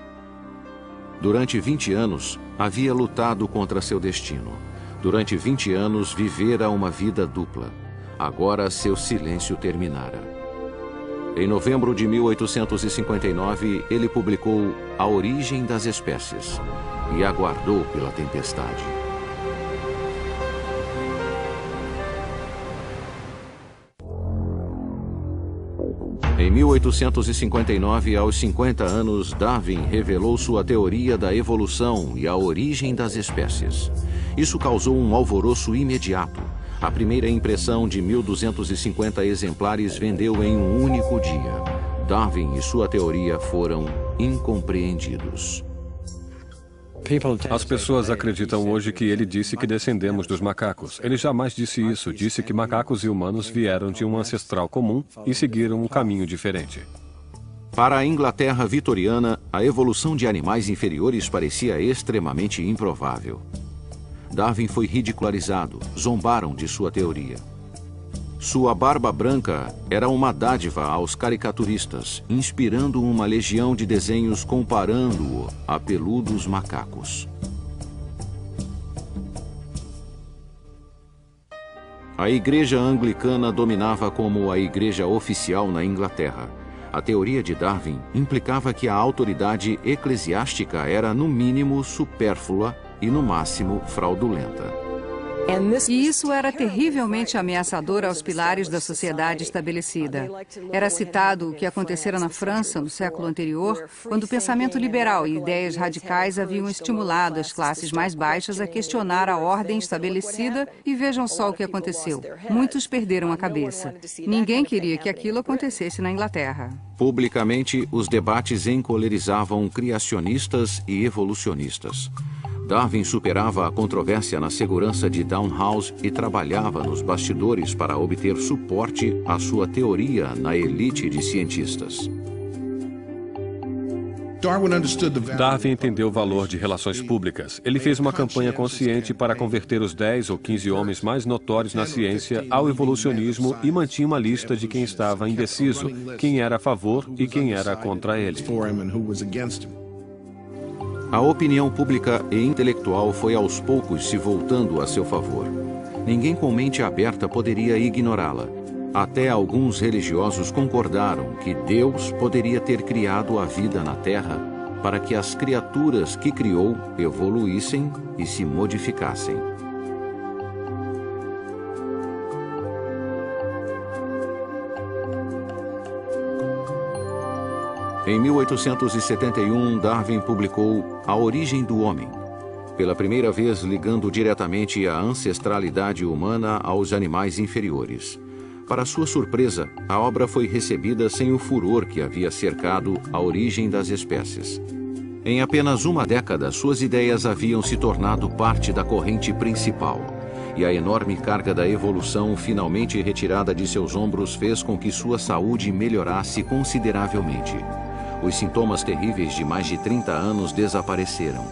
Durante 20 anos, havia lutado contra seu destino. Durante 20 anos, vivera uma vida dupla. Agora, seu silêncio terminara. Em novembro de 1859, ele publicou A Origem das Espécies e aguardou pela tempestade. Em 1859, aos 50 anos, Darwin revelou sua teoria da evolução e a origem das espécies. Isso causou um alvoroço imediato. A primeira impressão de 1.250 exemplares vendeu em um único dia. Darwin e sua teoria foram incompreendidos. As pessoas acreditam hoje que ele disse que descendemos dos macacos. Ele jamais disse isso. Disse que macacos e humanos vieram de um ancestral comum e seguiram um caminho diferente. Para a Inglaterra vitoriana, a evolução de animais inferiores parecia extremamente improvável. Darwin foi ridicularizado, zombaram de sua teoria. Sua barba branca era uma dádiva aos caricaturistas, inspirando uma legião de desenhos comparando-o a peludos macacos. A igreja anglicana dominava como a igreja oficial na Inglaterra. A teoria de Darwin implicava que a autoridade eclesiástica era, no mínimo, supérflua e, no máximo, fraudulenta. E isso era terrivelmente ameaçador aos pilares da sociedade estabelecida. Era citado o que acontecera na França no século anterior, quando o pensamento liberal e ideias radicais haviam estimulado as classes mais baixas a questionar a ordem estabelecida e vejam só o que aconteceu. Muitos perderam a cabeça. Ninguém queria que aquilo acontecesse na Inglaterra. Publicamente, os debates encolerizavam criacionistas e evolucionistas. Darwin superava a controvérsia na segurança de Downhouse e trabalhava nos bastidores para obter suporte à sua teoria na elite de cientistas. Darwin entendeu o valor de relações públicas. Ele fez uma campanha consciente para converter os 10 ou 15 homens mais notórios na ciência ao evolucionismo e mantinha uma lista de quem estava indeciso, quem era a favor e quem era contra ele. A opinião pública e intelectual foi aos poucos se voltando a seu favor. Ninguém com mente aberta poderia ignorá-la. Até alguns religiosos concordaram que Deus poderia ter criado a vida na Terra para que as criaturas que criou evoluíssem e se modificassem. Em 1871, Darwin publicou A Origem do Homem, pela primeira vez ligando diretamente a ancestralidade humana aos animais inferiores. Para sua surpresa, a obra foi recebida sem o furor que havia cercado a origem das espécies. Em apenas uma década, suas ideias haviam se tornado parte da corrente principal, e a enorme carga da evolução finalmente retirada de seus ombros fez com que sua saúde melhorasse consideravelmente. Os sintomas terríveis de mais de 30 anos desapareceram.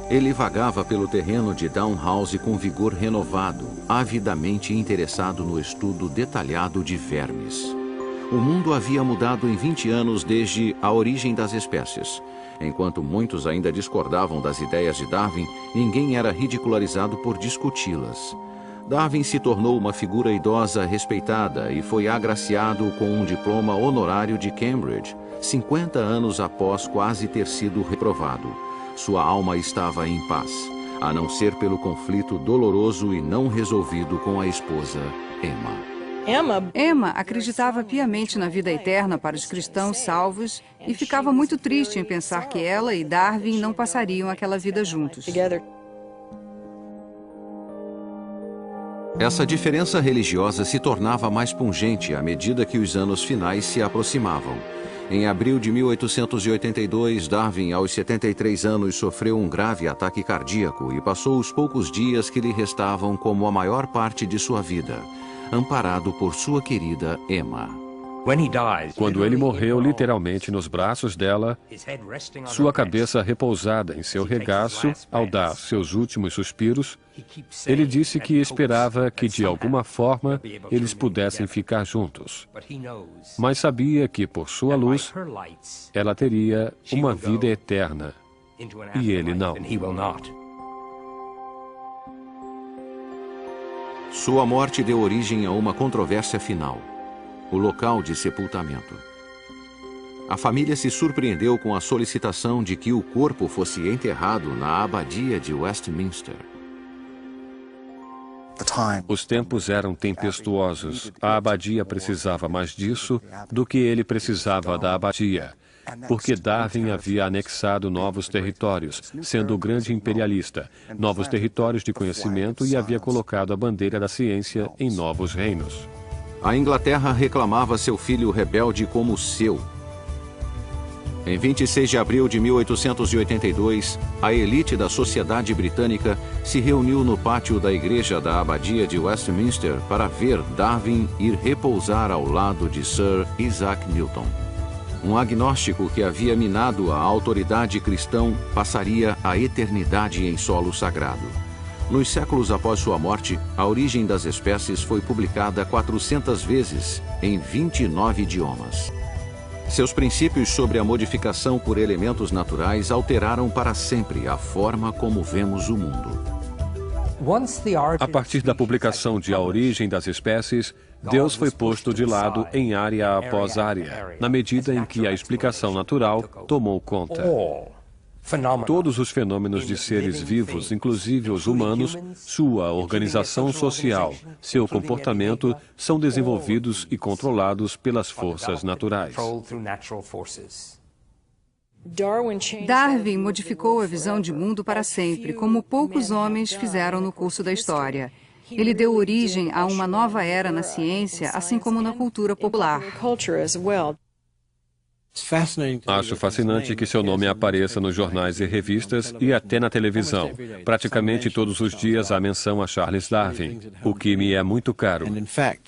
Ele vagava pelo terreno de Downhouse com vigor renovado, avidamente interessado no estudo detalhado de vermes. O mundo havia mudado em 20 anos desde A Origem das Espécies. Enquanto muitos ainda discordavam das ideias de Darwin, ninguém era ridicularizado por discuti-las. Darwin se tornou uma figura idosa respeitada e foi agraciado com um diploma honorário de Cambridge, 50 anos após quase ter sido reprovado. Sua alma estava em paz. a não ser pelo conflito doloroso e não resolvido com a esposa, Emma. Emma acreditava piamente na vida eterna para os cristãos salvos e ficava muito triste em pensar que ela e Darwin não passariam aquela vida juntos. Essa diferença religiosa se tornava mais pungente à medida que os anos finais se aproximavam. Em abril de 1882, Darwin, aos 73 anos, sofreu um grave ataque cardíaco e passou os poucos dias que lhe restavam como a maior parte de sua vida, amparado por sua querida Emma. Quando ele morreu literalmente nos braços dela, sua cabeça repousada em seu regaço, ao dar seus últimos suspiros, ele disse que esperava que, de alguma forma, eles pudessem ficar juntos. Mas sabia que, por sua luz, ela teria uma vida eterna. E ele não. Sua morte deu origem a uma controvérsia final: o local de sepultamento. A família se surpreendeu com a solicitação de que o corpo fosse enterrado na abadia de Westminster. Os tempos eram tempestuosos. A abadia precisava mais disso do que ele precisava da abadia, porque Darwin havia anexado novos territórios, sendo o grande imperialista, novos territórios de conhecimento, e havia colocado a bandeira da ciência em novos reinos. A Inglaterra reclamava seu filho rebelde como seu. Em 26 de abril de 1882, a elite da sociedade britânica se reuniu no pátio da igreja da abadia de Westminster para ver Darwin ir repousar ao lado de Sir Isaac Newton. Um agnóstico que havia minado a autoridade cristã passaria a eternidade em solo sagrado. Nos séculos após sua morte, A Origem das Espécies foi publicada 400 vezes, em 29 idiomas. Seus princípios sobre a modificação por elementos naturais alteraram para sempre a forma como vemos o mundo. A partir da publicação de A Origem das Espécies, Deus foi posto de lado em área após área, na medida em que a explicação natural tomou conta. Todos os fenômenos de seres vivos, inclusive os humanos, sua organização social, seu comportamento, são desenvolvidos e controlados pelas forças naturais. Darwin modificou a visão de mundo para sempre, como poucos homens fizeram no curso da história. Ele deu origem a uma nova era na ciência, assim como na cultura popular. Acho fascinante que seu nome apareça nos jornais e revistas e até na televisão. Praticamente todos os dias há menção a Charles Darwin, o que me é muito caro.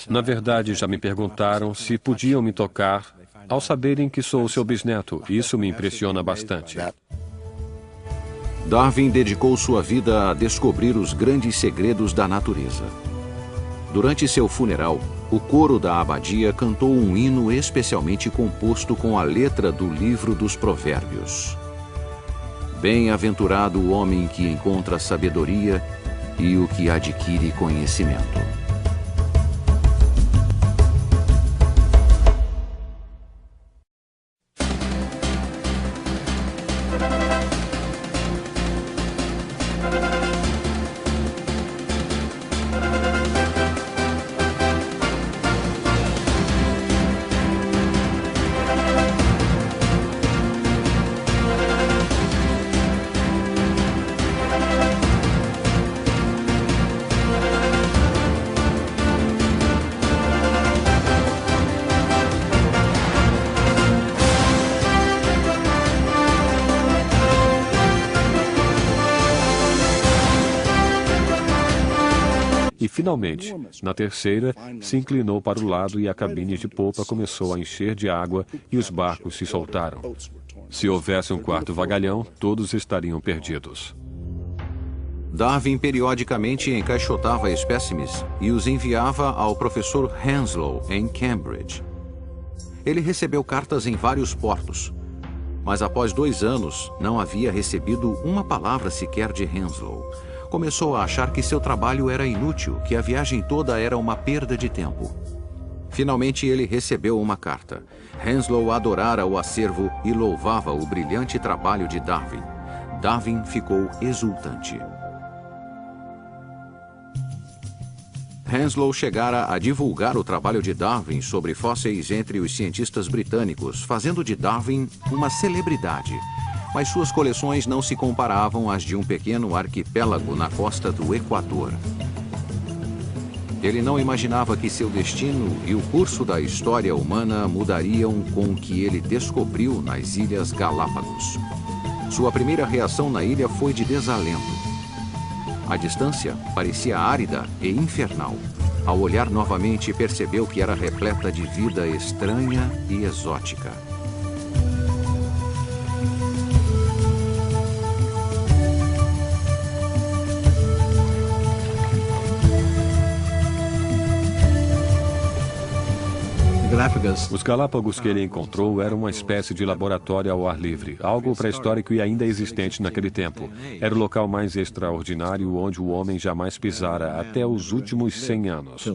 Na verdade, já me perguntaram se podiam me tocar ao saberem que sou seu bisneto. Isso me impressiona bastante. Darwin dedicou sua vida a descobrir os grandes segredos da natureza. Durante seu funeral, o coro da abadia cantou um hino especialmente composto com a letra do livro dos Provérbios. Bem-aventurado o homem que encontra sabedoria e o que adquire conhecimento. E, finalmente, na terceira, se inclinou para o lado e a cabine de popa começou a encher de água e os barcos se soltaram. Se houvesse um quarto vagalhão, todos estariam perdidos. Darwin periodicamente encaixotava espécimes e os enviava ao professor Henslow, em Cambridge. Ele recebeu cartas em vários portos, mas após 2 anos não havia recebido uma palavra sequer de Henslow. Começou a achar que seu trabalho era inútil, que a viagem toda era uma perda de tempo. Finalmente ele recebeu uma carta. Henslow adorara o acervo e louvava o brilhante trabalho de Darwin. Darwin ficou exultante. Henslow chegara a divulgar o trabalho de Darwin sobre fósseis entre os cientistas britânicos, fazendo de Darwin uma celebridade. Mas suas coleções não se comparavam às de um pequeno arquipélago na costa do Equador. Ele não imaginava que seu destino e o curso da história humana mudariam com o que ele descobriu nas Ilhas Galápagos. Sua primeira reação na ilha foi de desalento. A distância parecia árida e infernal. Ao olhar novamente, percebeu que era repleta de vida estranha e exótica. Os Galápagos que ele encontrou eram uma espécie de laboratório ao ar livre, algo pré-histórico e ainda existente naquele tempo. Era o local mais extraordinário onde o homem jamais pisara até os últimos 100 anos.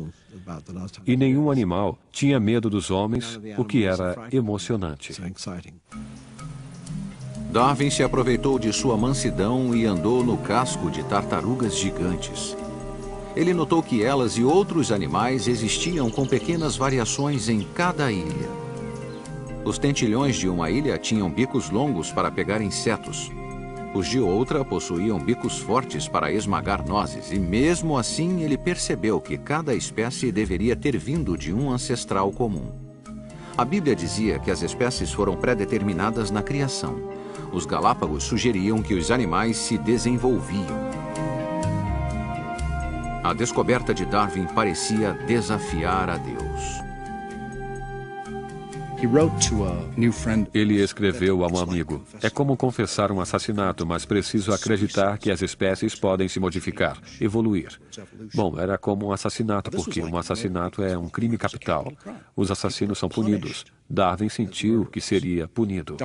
E nenhum animal tinha medo dos homens, o que era emocionante. Darwin se aproveitou de sua mansidão e andou no casco de tartarugas gigantes. Ele notou que elas e outros animais existiam com pequenas variações em cada ilha. Os tentilhões de uma ilha tinham bicos longos para pegar insetos. Os de outra possuíam bicos fortes para esmagar nozes, e mesmo assim ele percebeu que cada espécie deveria ter vindo de um ancestral comum. A Bíblia dizia que as espécies foram pré-determinadas na criação. Os Galápagos sugeriam que os animais se desenvolviam. A descoberta de Darwin parecia desafiar a Deus. Ele escreveu a um amigo: "É como confessar um assassinato, mas preciso acreditar que as espécies podem se modificar, evoluir." Bom, era como um assassinato, porque um assassinato é um crime capital. Os assassinos são punidos. Darwin sentiu que seria punido.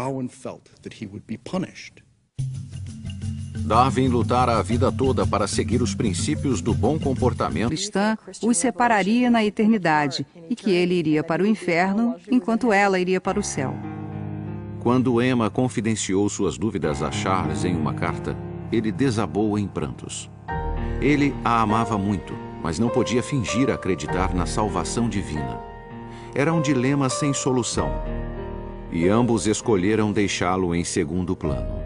Darwin lutara a vida toda para seguir os princípios do bom comportamento Cristã os separaria na eternidade e que ele iria para o inferno enquanto ela iria para o céu. Quando Emma confidenciou suas dúvidas a Charles em uma carta, ele desabou em prantos. Ele a amava muito, mas não podia fingir acreditar na salvação divina. Era um dilema sem solução, e ambos escolheram deixá-lo em segundo plano.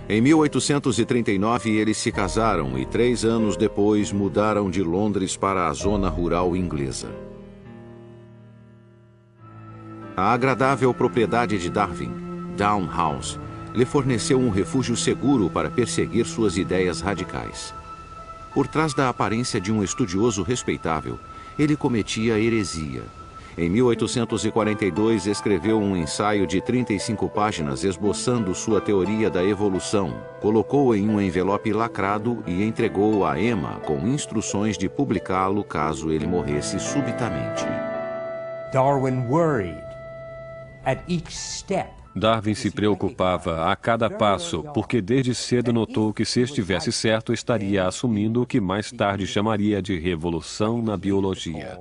Em 1839, eles se casaram e 3 anos depois mudaram de Londres para a zona rural inglesa. A agradável propriedade de Darwin, Down House, lhe forneceu um refúgio seguro para perseguir suas ideias radicais. Por trás da aparência de um estudioso respeitável, ele cometia heresia. Em 1842, escreveu um ensaio de 35 páginas esboçando sua teoria da evolução, colocou-o em um envelope lacrado e entregou-o a Emma com instruções de publicá-lo caso ele morresse subitamente. Darwin se preocupava a cada passo, porque desde cedo notou que se estivesse certo, estaria assumindo o que mais tarde chamaria de revolução na biologia.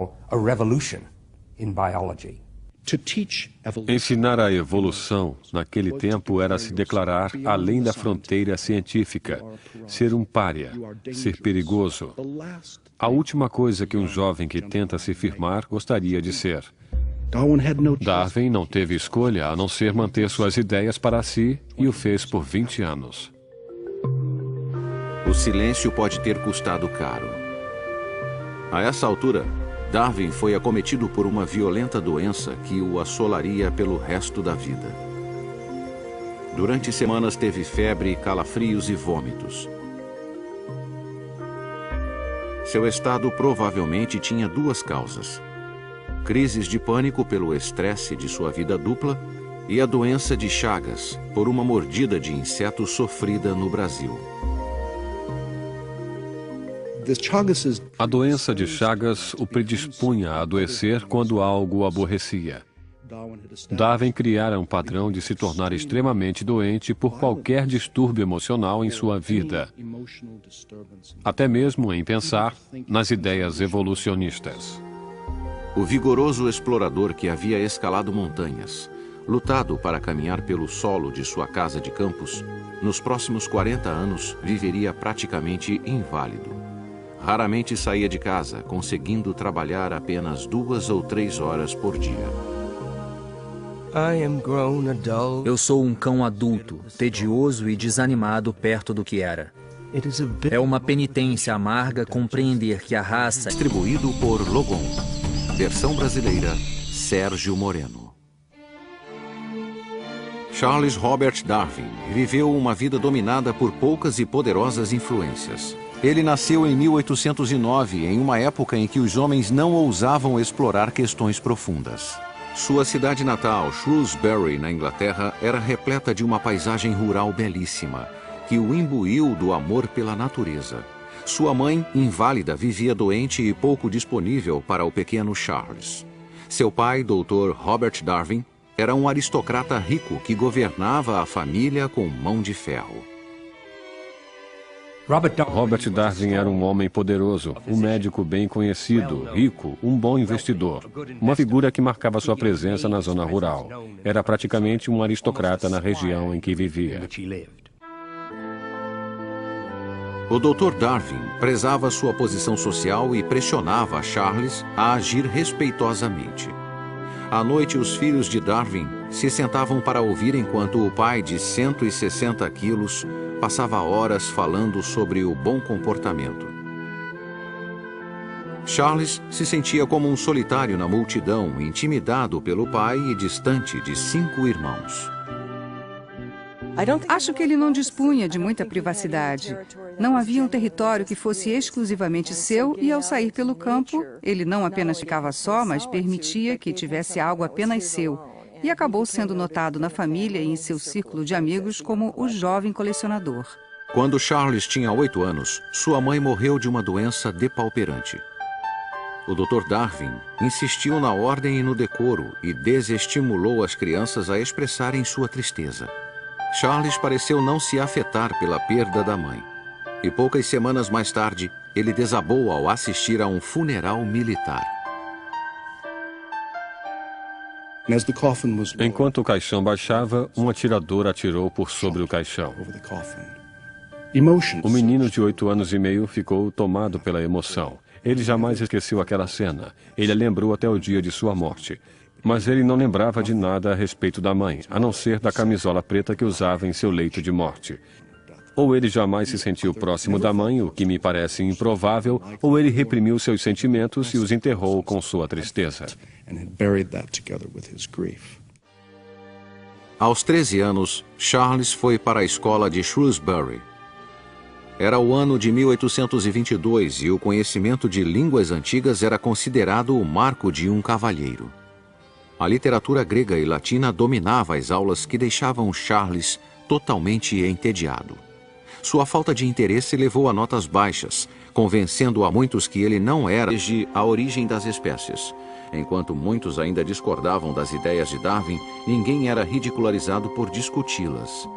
Ensinar a evolução, naquele tempo, era se declarar além da fronteira científica, ser um pária, ser perigoso. A última coisa que um jovem que tenta se firmar gostaria de ser. Darwin não teve escolha a não ser manter suas ideias para si e o fez por 20 anos. O silêncio pode ter custado caro. A essa altura, Darwin foi acometido por uma violenta doença que o assolaria pelo resto da vida. Durante semanas teve febre, calafrios e vômitos. Seu estado provavelmente tinha 2 causas: crises de pânico pelo estresse de sua vida dupla e a doença de Chagas, por uma mordida de inseto sofrida no Brasil. A doença de Chagas o predispunha a adoecer quando algo o aborrecia. Darwin criara um padrão de se tornar extremamente doente por qualquer distúrbio emocional em sua vida, até mesmo em pensar nas ideias evolucionistas. O vigoroso explorador que havia escalado montanhas, lutado para caminhar pelo solo de sua casa de campos, nos próximos 40 anos viveria praticamente inválido. raramente saía de casa, conseguindo trabalhar apenas 2 ou 3 horas por dia. Eu sou um cão adulto, tedioso e desanimado perto do que era. É uma penitência amarga compreender que a raça... Distribuído por Logon. Versão brasileira, Sérgio Moreno. Charles Robert Darwin viveu uma vida dominada por poucas e poderosas influências. Ele nasceu em 1809, em uma época em que os homens não ousavam explorar questões profundas. Sua cidade natal, Shrewsbury, na Inglaterra, era repleta de uma paisagem rural belíssima, que o imbuiu do amor pela natureza. Sua mãe, inválida, vivia doente e pouco disponível para o pequeno Charles. Seu pai, Dr. Robert Darwin, era um aristocrata rico que governava a família com mão de ferro. Robert Darwin era um homem poderoso, um médico bem conhecido, rico, um bom investidor. Uma figura que marcava sua presença na zona rural. Era praticamente um aristocrata na região em que vivia. O Dr. Darwin prezava sua posição social e pressionava Charles a agir respeitosamente. À noite, os filhos de Darwin se sentavam para ouvir enquanto o pai, de 160 quilos, passava horas falando sobre o bom comportamento. Charles se sentia como um solitário na multidão, intimidado pelo pai e distante de 5 irmãos. Acho que ele não dispunha de muita privacidade. Não havia um território que fosse exclusivamente seu e, ao sair pelo campo, ele não apenas ficava só, mas permitia que tivesse algo apenas seu. E acabou sendo notado na família e em seu círculo de amigos como o jovem colecionador. Quando Charles tinha 8 anos, sua mãe morreu de uma doença depauperante. O Dr. Darwin insistiu na ordem e no decoro e desestimulou as crianças a expressarem sua tristeza. Charles pareceu não se afetar pela perda da mãe. E poucas semanas mais tarde, ele desabou ao assistir a um funeral militar. Enquanto o caixão baixava, um atirador atirou por sobre o caixão. O menino de 8 anos e meio ficou tomado pela emoção. Ele jamais esqueceu aquela cena. Ele a lembrou até o dia de sua morte. Mas ele não lembrava de nada a respeito da mãe, a não ser da camisola preta que usava em seu leito de morte. Ou ele jamais se sentiu próximo da mãe, o que me parece improvável, ou ele reprimiu seus sentimentos e os enterrou com sua tristeza. Aos 13 anos, Charles foi para a escola de Shrewsbury. Era o ano de 1822 e o conhecimento de línguas antigas era considerado o marco de um cavalheiro. A literatura grega e latina dominava as aulas que deixavam Charles totalmente entediado. Sua falta de interesse levou a notas baixas, convencendo a muitos que ele não era desde a origem das espécies. Enquanto muitos ainda discordavam das ideias de Darwin, ninguém era ridicularizado por discuti-las.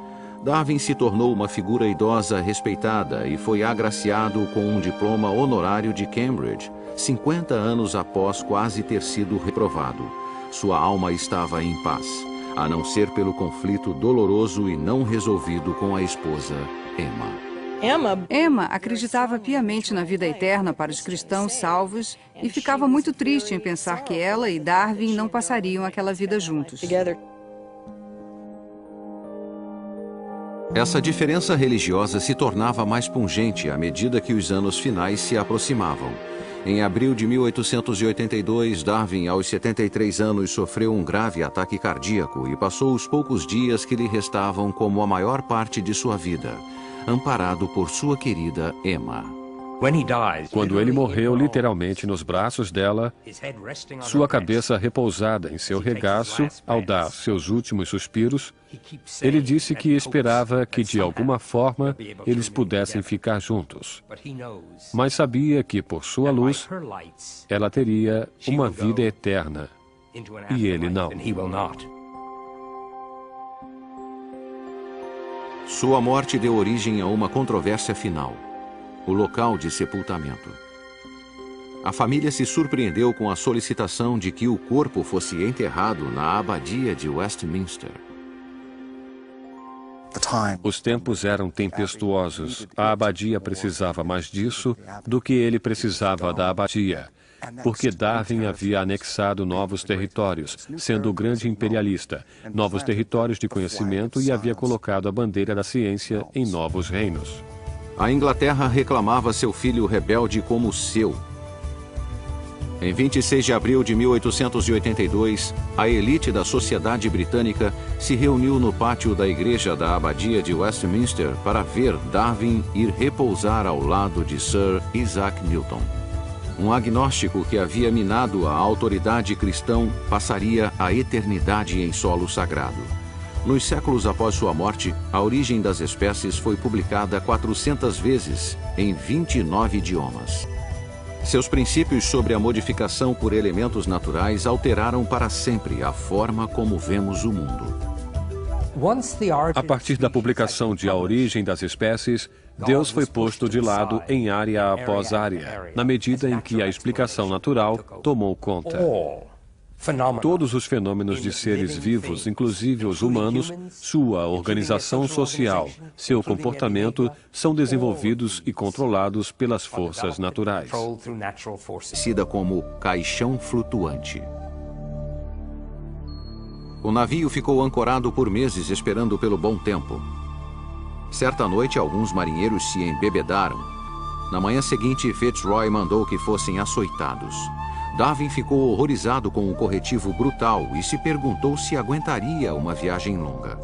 Darwin se tornou uma figura idosa respeitada e foi agraciado com um diploma honorário de Cambridge, 50 anos após quase ter sido reprovado. Sua alma estava em paz, a não ser pelo conflito doloroso e não resolvido com a esposa, Emma acreditava piamente na vida eterna para os cristãos salvos e ficava muito triste em pensar que ela e Darwin não passariam aquela vida juntos. Essa diferença religiosa se tornava mais pungente à medida que os anos finais se aproximavam. Em abril de 1882, Darwin, aos 73 anos, sofreu um grave ataque cardíaco e passou os poucos dias que lhe restavam como a maior parte de sua vida, amparado por sua querida Emma. Quando ele morreu literalmente nos braços dela, sua cabeça repousada em seu regaço, ao dar seus últimos suspiros, ele disse que esperava que, de alguma forma, eles pudessem ficar juntos. Mas sabia que, por sua luz, ela teria uma vida eterna, e ele não. Sua morte deu origem a uma controvérsia final: o local de sepultamento. A família se surpreendeu com a solicitação de que o corpo fosse enterrado na abadia de Westminster. Os tempos eram tempestuosos. A abadia precisava mais disso do que ele precisava da abadia, porque Darwin havia anexado novos territórios, sendo o grande imperialista, novos territórios de conhecimento, e havia colocado a bandeira da ciência em novos reinos. A Inglaterra reclamava seu filho rebelde como seu. Em 26 de abril de 1882, a elite da sociedade britânica se reuniu no pátio da igreja da Abadia de Westminster para ver Darwin ir repousar ao lado de Sir Isaac Newton. Um agnóstico que havia minado a autoridade cristã passaria a eternidade em solo sagrado. Nos séculos após sua morte, A Origem das Espécies foi publicada 400 vezes em 29 idiomas. Seus princípios sobre a modificação por elementos naturais alteraram para sempre a forma como vemos o mundo. A partir da publicação de A Origem das Espécies, Deus foi posto de lado em área após área, na medida em que a explicação natural tomou conta. Todos os fenômenos de seres vivos, inclusive os humanos, sua organização social, seu comportamento, são desenvolvidos e controlados pelas forças naturais. Conhecida como caixão flutuante. O navio ficou ancorado por meses esperando pelo bom tempo. Certa noite, alguns marinheiros se embebedaram. Na manhã seguinte, Fitzroy mandou que fossem açoitados. Darwin ficou horrorizado com o corretivo brutal e se perguntou se aguentaria uma viagem longa.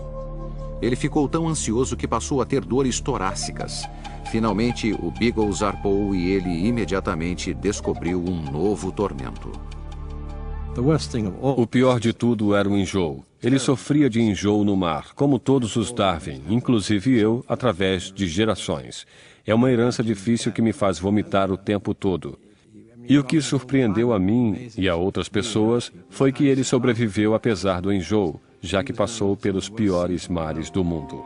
Ele ficou tão ansioso que passou a ter dores torácicas. Finalmente, o Beagle zarpou e ele imediatamente descobriu um novo tormento. O pior de tudo era o enjoo. Ele sofria de enjoo no mar, como todos os Darwin, inclusive eu, através de gerações. É uma herança difícil que me faz vomitar o tempo todo. E o que surpreendeu a mim e a outras pessoas foi que ele sobreviveu apesar do enjoo, já que passou pelos piores mares do mundo.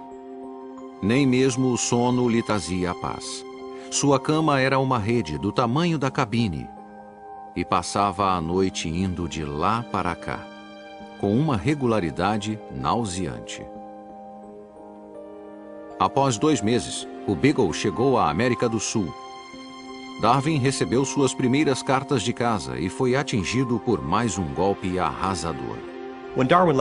Nem mesmo o sono lhe trazia a paz. Sua cama era uma rede do tamanho da cabine e passava a noite indo de lá para cá, com uma regularidade nauseante. Após 2 meses, o Beagle chegou à América do Sul. Darwin recebeu suas primeiras cartas de casa e foi atingido por mais um golpe arrasador.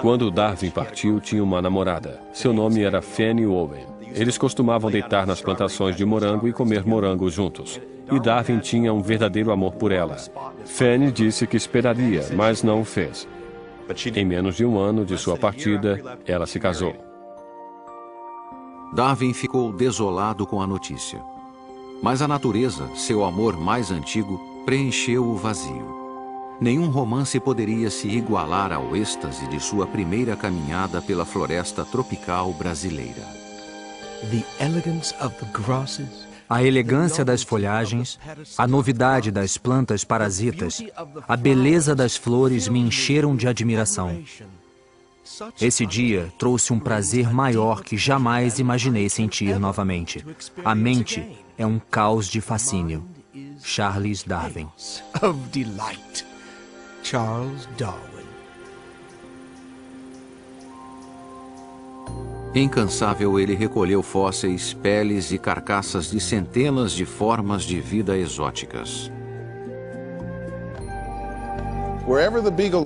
Quando Darwin partiu, tinha uma namorada. Seu nome era Fanny Owen. Eles costumavam deitar nas plantações de morango e comer morango juntos. E Darwin tinha um verdadeiro amor por ela. Fanny disse que esperaria, mas não o fez. Em menos de 1 ano de sua partida, ela se casou. Darwin ficou desolado com a notícia. Mas a natureza, seu amor mais antigo, preencheu o vazio. Nenhum romance poderia se igualar ao êxtase de sua primeira caminhada pela floresta tropical brasileira. A elegância das folhagens, a novidade das plantas parasitas, a beleza das flores me encheram de admiração. Esse dia trouxe um prazer maior que jamais imaginei sentir novamente. A mente é um caos de fascínio. Charles Darwin. Charles Darwin. Incansável, ele recolheu fósseis, peles e carcaças de centenas de formas de vida exóticas.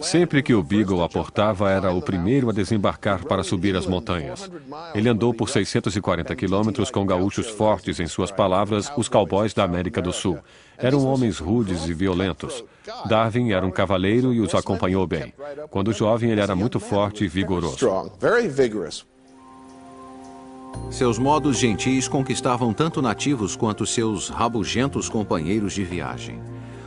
Sempre que o Beagle aportava, era o primeiro a desembarcar para subir as montanhas. Ele andou por 640 quilômetros com gaúchos fortes, em suas palavras, os cowboys da América do Sul. Eram homens rudes e violentos. Darwin era um cavaleiro e os acompanhou bem. Quando jovem, ele era muito forte e vigoroso. Seus modos gentis conquistavam tanto nativos quanto seus rabugentos companheiros de viagem.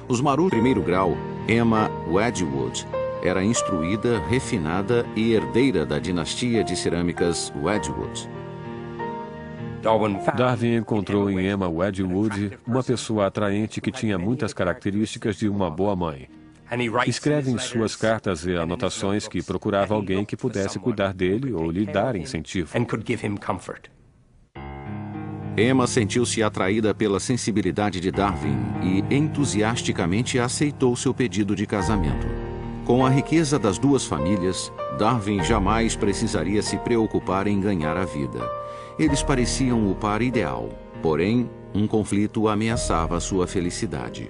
Os Maru primeiro grau, Emma Wedgwood, era instruída, refinada e herdeira da dinastia de cerâmicas Wedgwood. Darwin encontrou em Emma Wedgwood uma pessoa atraente que tinha muitas características de uma boa mãe. Escreve em suas cartas e anotações que procurava alguém que pudesse cuidar dele ou lhe dar incentivo. Emma sentiu-se atraída pela sensibilidade de Darwin e entusiasticamente aceitou seu pedido de casamento. Com a riqueza das duas famílias, Darwin jamais precisaria se preocupar em ganhar a vida. Eles pareciam o par ideal, porém, um conflito ameaçava sua felicidade.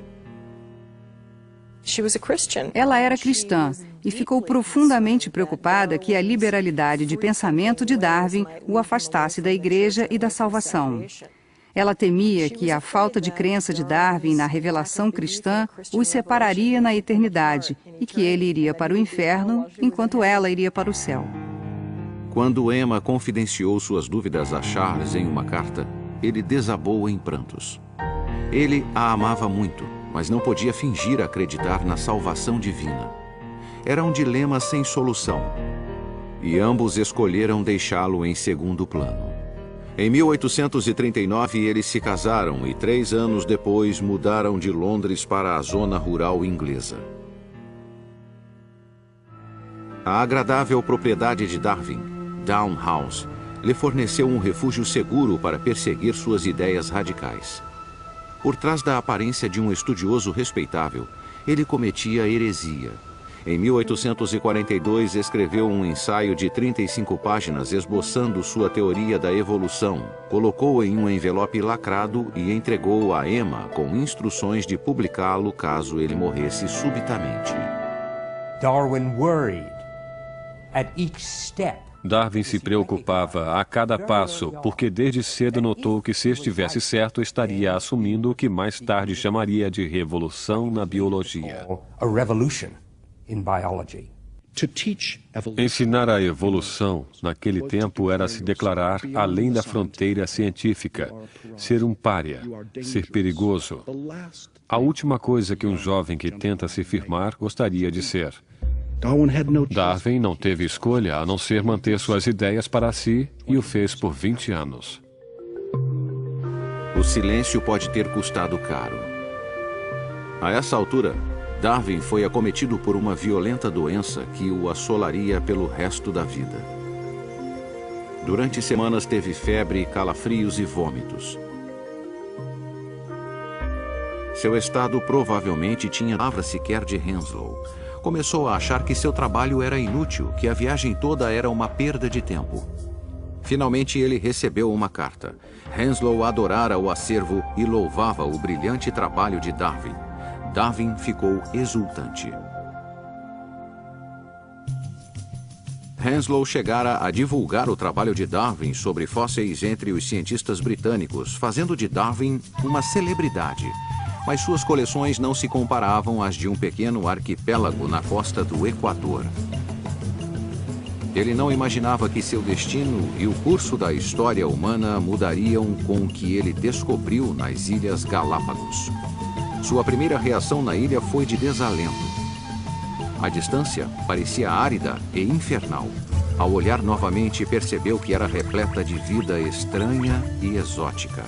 Ela era cristã e ficou profundamente preocupada que a liberalidade de pensamento de Darwin o afastasse da igreja e da salvação. Ela temia que a falta de crença de Darwin na revelação cristã os separaria na eternidade e que ele iria para o inferno enquanto ela iria para o céu. Quando Emma confidenciou suas dúvidas a Charles em uma carta, ele desabou em prantos. Ele a amava muito, mas não podia fingir acreditar na salvação divina. Era um dilema sem solução, e ambos escolheram deixá-lo em segundo plano. Em 1839, eles se casaram e 3 anos depois mudaram de Londres para a zona rural inglesa. A agradável propriedade de Darwin, Down House, lhe forneceu um refúgio seguro para perseguir suas ideias radicais. Por trás da aparência de um estudioso respeitável, ele cometia heresia. Em 1842, escreveu um ensaio de 35 páginas esboçando sua teoria da evolução, colocou-o em um envelope lacrado e entregou-o a Emma com instruções de publicá-lo caso ele morresse subitamente. Darwin se preocupava a cada passo, porque desde cedo notou que se estivesse certo, estaria assumindo o que mais tarde chamaria de revolução na biologia. Ensinar a evolução, naquele tempo, era se declarar além da fronteira científica, ser um pária, ser perigoso. A última coisa que um jovem que tenta se firmar gostaria de ser. Darwin não teve escolha a não ser manter suas ideias para si e o fez por 20 anos. O silêncio pode ter custado caro. A essa altura, Darwin foi acometido por uma violenta doença que o assolaria pelo resto da vida. Durante semanas teve febre, calafrios e vômitos. Seu estado provavelmente tinha palavra sequer de Henslow. Começou a achar que seu trabalho era inútil, que a viagem toda era uma perda de tempo. Finalmente ele recebeu uma carta. Henslow adorara o acervo e louvava o brilhante trabalho de Darwin. Darwin ficou exultante. Henslow chegara a divulgar o trabalho de Darwin sobre fósseis entre os cientistas britânicos, fazendo de Darwin uma celebridade. Mas suas coleções não se comparavam às de um pequeno arquipélago na costa do Equador. Ele não imaginava que seu destino e o curso da história humana mudariam com o que ele descobriu nas Ilhas Galápagos. Sua primeira reação na ilha foi de desalento. A distância parecia árida e infernal. Ao olhar novamente, percebeu que era repleta de vida estranha e exótica.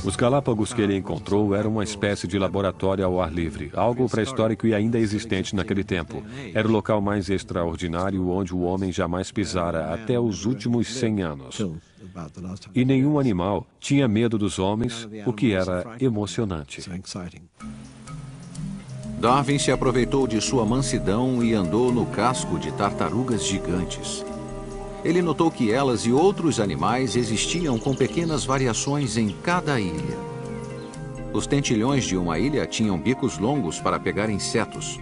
Os Galápagos que ele encontrou eram uma espécie de laboratório ao ar livre, algo pré-histórico e ainda existente naquele tempo. Era o local mais extraordinário onde o homem jamais pisara até os últimos 100 anos. E nenhum animal tinha medo dos homens, o que era emocionante. Darwin se aproveitou de sua mansidão e andou no casco de tartarugas gigantes. Ele notou que elas e outros animais existiam com pequenas variações em cada ilha. Os tentilhões de uma ilha tinham bicos longos para pegar insetos.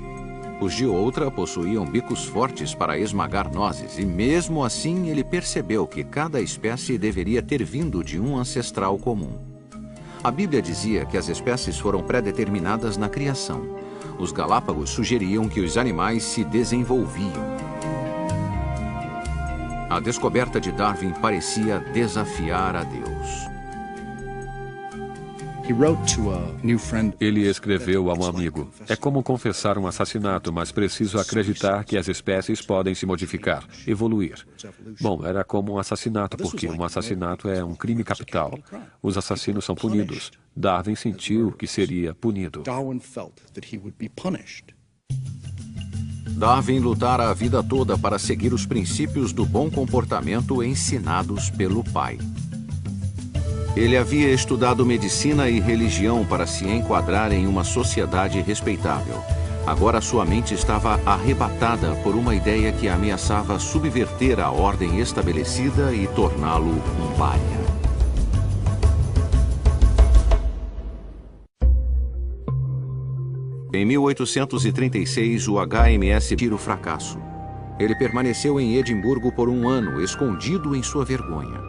Os de outra possuíam bicos fortes para esmagar nozes, e mesmo assim ele percebeu que cada espécie deveria ter vindo de um ancestral comum. A Bíblia dizia que as espécies foram pré-determinadas na criação. Os Galápagos sugeriam que os animais se desenvolviam. A descoberta de Darwin parecia desafiar a Deus. Ele escreveu a um amigo: "É como confessar um assassinato, mas preciso acreditar que as espécies podem se modificar, evoluir." Bom, era como um assassinato, porque um assassinato é um crime capital. Os assassinos são punidos. Darwin sentiu que seria punido. Darwin lutara a vida toda para seguir os princípios do bom comportamento ensinados pelo pai. Ele havia estudado medicina e religião para se enquadrar em uma sociedade respeitável. Agora sua mente estava arrebatada por uma ideia que ameaçava subverter a ordem estabelecida e torná-lo um pária. Em 1836, o HMS tira o fracasso. Ele permaneceu em Edimburgo por um ano, escondido em sua vergonha.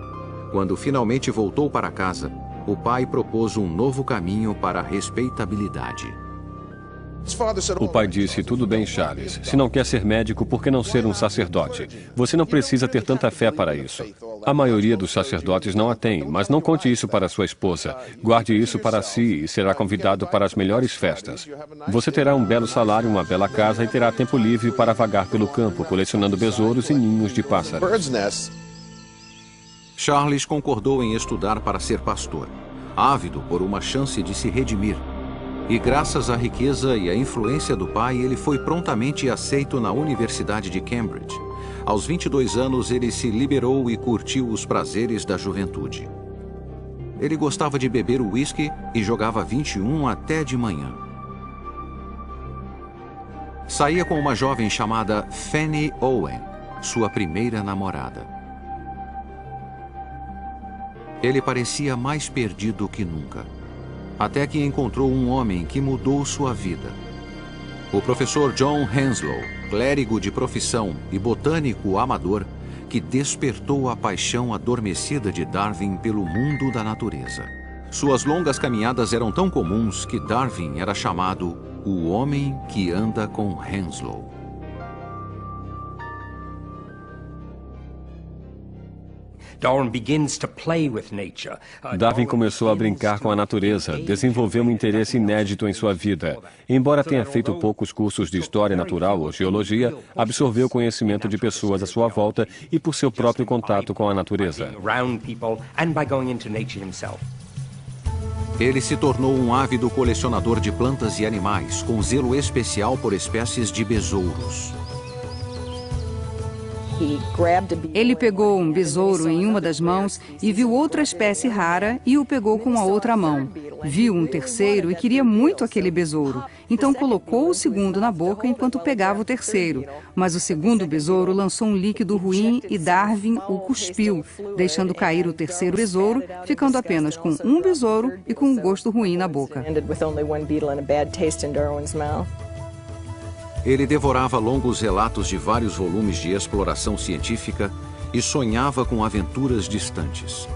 Quando finalmente voltou para casa, o pai propôs um novo caminho para a respeitabilidade. O pai disse, tudo bem, Charles. Se não quer ser médico, por que não ser um sacerdote? Você não precisa ter tanta fé para isso. A maioria dos sacerdotes não a tem, mas não conte isso para sua esposa. Guarde isso para si e será convidado para as melhores festas. Você terá um belo salário, uma bela casa e terá tempo livre para vagar pelo campo, colecionando besouros e ninhos de pássaros. Charles concordou em estudar para ser pastor, ávido por uma chance de se redimir. E graças à riqueza e à influência do pai, ele foi prontamente aceito na Universidade de Cambridge. Aos 22 anos, ele se liberou e curtiu os prazeres da juventude. Ele gostava de beber uísque e jogava 21 até de manhã. Saía com uma jovem chamada Fanny Owen, sua primeira namorada. Ele parecia mais perdido que nunca, até que encontrou um homem que mudou sua vida. O professor John Henslow, clérigo de profissão e botânico amador, que despertou a paixão adormecida de Darwin pelo mundo da natureza. Suas longas caminhadas eram tão comuns que Darwin era chamado o homem que anda com Henslow. Darwin começou a brincar com a natureza, desenvolveu um interesse inédito em sua vida. Embora tenha feito poucos cursos de história natural ou geologia, absorveu conhecimento de pessoas à sua volta e por seu próprio contato com a natureza. Ele se tornou um ávido colecionador de plantas e animais, com zelo especial por espécies de besouros. Ele pegou um besouro em uma das mãos e viu outra espécie rara e o pegou com a outra mão. Viu um terceiro e queria muito aquele besouro. Então colocou o segundo na boca enquanto pegava o terceiro. Mas o segundo besouro lançou um líquido ruim e Darwin o cuspiu, deixando cair o terceiro besouro, ficando apenas com um besouro e com um gosto ruim na boca. Ele devorava longos relatos de vários volumes de exploração científica e sonhava com aventuras distantes.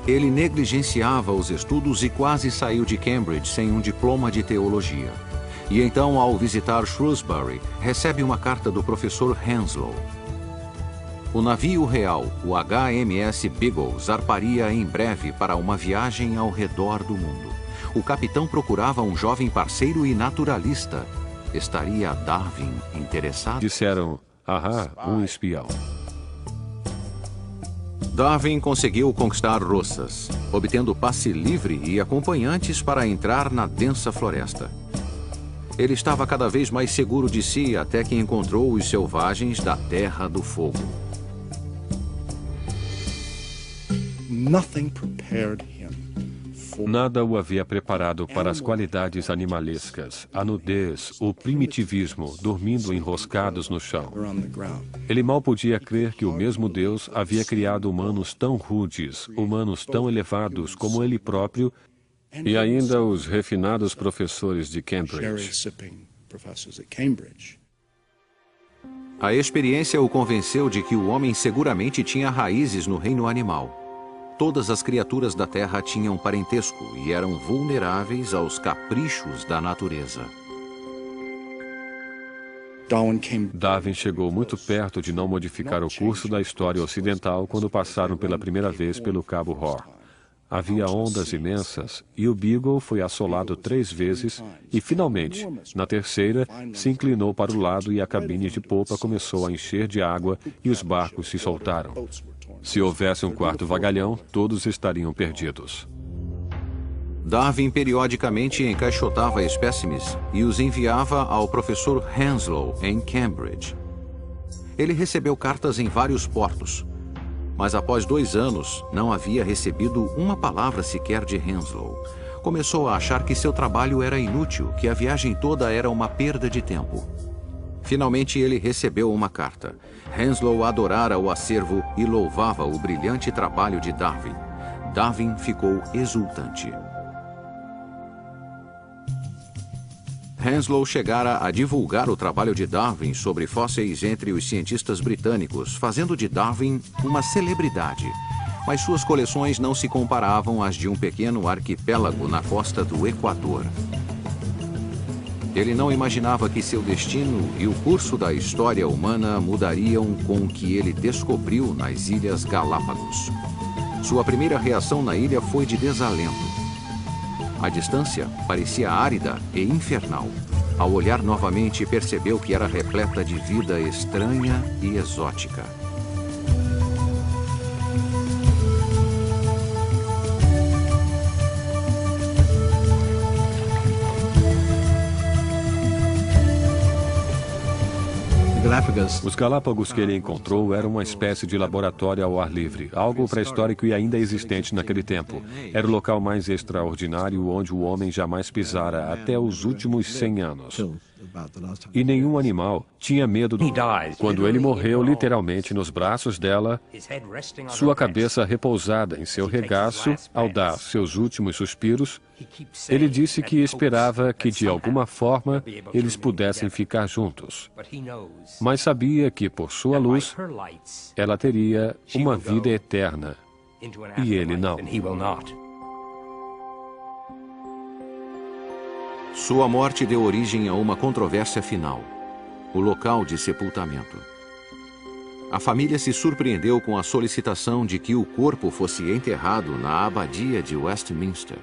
Ele negligenciava os estudos e quase saiu de Cambridge sem um diploma de teologia. E então, ao visitar Shrewsbury, recebe uma carta do professor Henslow. O navio real, o HMS Beagle, zarparia em breve para uma viagem ao redor do mundo. O capitão procurava um jovem parceiro e naturalista. Estaria Darwin interessado? Disseram, um espião. Darwin conseguiu conquistar Roças, obtendo passe livre e acompanhantes para entrar na densa floresta. Ele estava cada vez mais seguro de si até que encontrou os selvagens da Terra do Fogo. Nada o havia preparado para as qualidades animalescas, a nudez, o primitivismo, dormindo enroscados no chão. Ele mal podia crer que o mesmo Deus havia criado humanos tão rudes, humanos tão elevados como ele próprio, e ainda os refinados professores de Cambridge. A experiência o convenceu de que o homem seguramente tinha raízes no reino animal. Todas as criaturas da Terra tinham parentesco e eram vulneráveis aos caprichos da natureza. Darwin chegou muito perto de não modificar o curso da história ocidental quando passaram pela primeira vez pelo Cabo Horn. Havia ondas imensas e o Beagle foi assolado 3 vezes e, finalmente, na terceira, se inclinou para o lado e a cabine de popa começou a encher de água e os barcos se soltaram. Se houvesse um quarto vagalhão, todos estariam perdidos. Darwin periodicamente encaixotava espécimes e os enviava ao professor Henslow, em Cambridge. Ele recebeu cartas em vários portos, mas após 2 anos não havia recebido uma palavra sequer de Henslow. Começou a achar que seu trabalho era inútil, que a viagem toda era uma perda de tempo. Finalmente ele recebeu uma carta. Henslow adorara o acervo e louvava o brilhante trabalho de Darwin. Darwin ficou exultante. Henslow chegara a divulgar o trabalho de Darwin sobre fósseis entre os cientistas britânicos, fazendo de Darwin uma celebridade. Mas suas coleções não se comparavam às de um pequeno arquipélago na costa do Equador. Ele não imaginava que seu destino e o curso da história humana mudariam com o que ele descobriu nas Ilhas Galápagos. Sua primeira reação na ilha foi de desalento. A distância parecia árida e infernal. Ao olhar novamente, percebeu que era repleta de vida estranha e exótica. Os Galápagos que ele encontrou eram uma espécie de laboratório ao ar livre, algo pré-histórico e ainda existente naquele tempo. Era o local mais extraordinário onde o homem jamais pisara até os últimos 100 anos. E nenhum animal tinha medo. Quando ele morreu literalmente nos braços dela, sua cabeça repousada em seu regaço, ao dar seus últimos suspiros, ele disse que esperava que de alguma forma eles pudessem ficar juntos. Mas sabia que por sua luz, ela teria uma vida eterna. E ele não. Sua morte deu origem a uma controvérsia final: o local de sepultamento. A família se surpreendeu com a solicitação de que o corpo fosse enterrado na abadia de Westminster.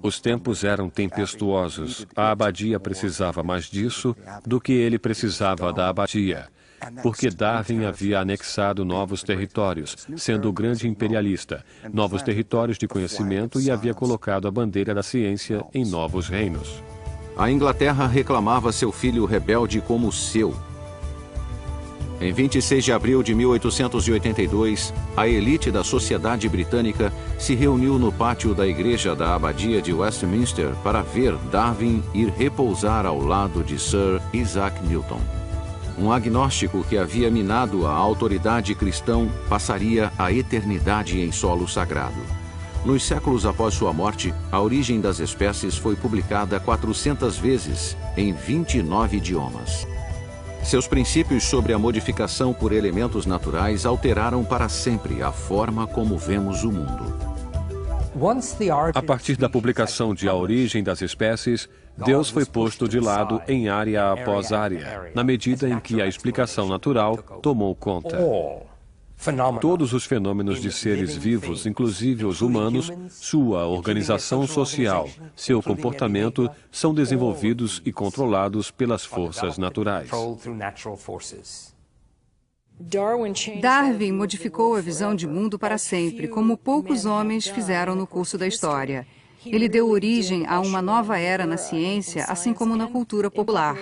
Os tempos eram tempestuosos. A abadia precisava mais disso do que ele precisava da abadia, porque Darwin havia anexado novos territórios, sendo o grande imperialista, novos territórios de conhecimento, e havia colocado a bandeira da ciência em novos reinos. A Inglaterra reclamava seu filho rebelde como seu. Em 26 de abril de 1882, a elite da sociedade britânica se reuniu no pátio da igreja da abadia de Westminster para ver Darwin ir repousar ao lado de Sir Isaac Newton. Um agnóstico que havia minado a autoridade cristã passaria a eternidade em solo sagrado. Nos séculos após sua morte, A Origem das Espécies foi publicada 400 vezes em 29 idiomas. Seus princípios sobre a modificação por elementos naturais alteraram para sempre a forma como vemos o mundo. A partir da publicação de A Origem das Espécies, Deus foi posto de lado em área após área, na medida em que a explicação natural tomou conta. Todos os fenômenos de seres vivos, inclusive os humanos, sua organização social, seu comportamento, são desenvolvidos e controlados pelas forças naturais. Darwin modificou a visão de mundo para sempre, como poucos homens fizeram no curso da história. Ele deu origem a uma nova era na ciência, assim como na cultura popular.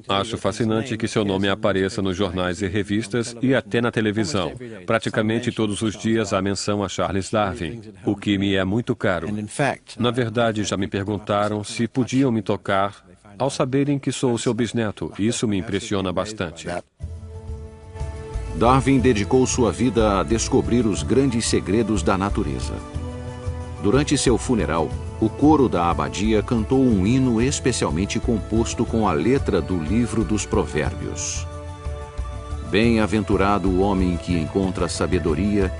Acho fascinante que seu nome apareça nos jornais e revistas e até na televisão. Praticamente todos os dias há menção a Charles Darwin, o que me é muito caro. Na verdade, já me perguntaram se podiam me tocar ao saberem que sou seu bisneto. Isso me impressiona bastante. Darwin dedicou sua vida a descobrir os grandes segredos da natureza. Durante seu funeral, o coro da abadia cantou um hino especialmente composto com a letra do livro dos Provérbios. Bem-aventurado o homem que encontra sabedoria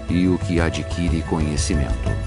e o que adquire conhecimento.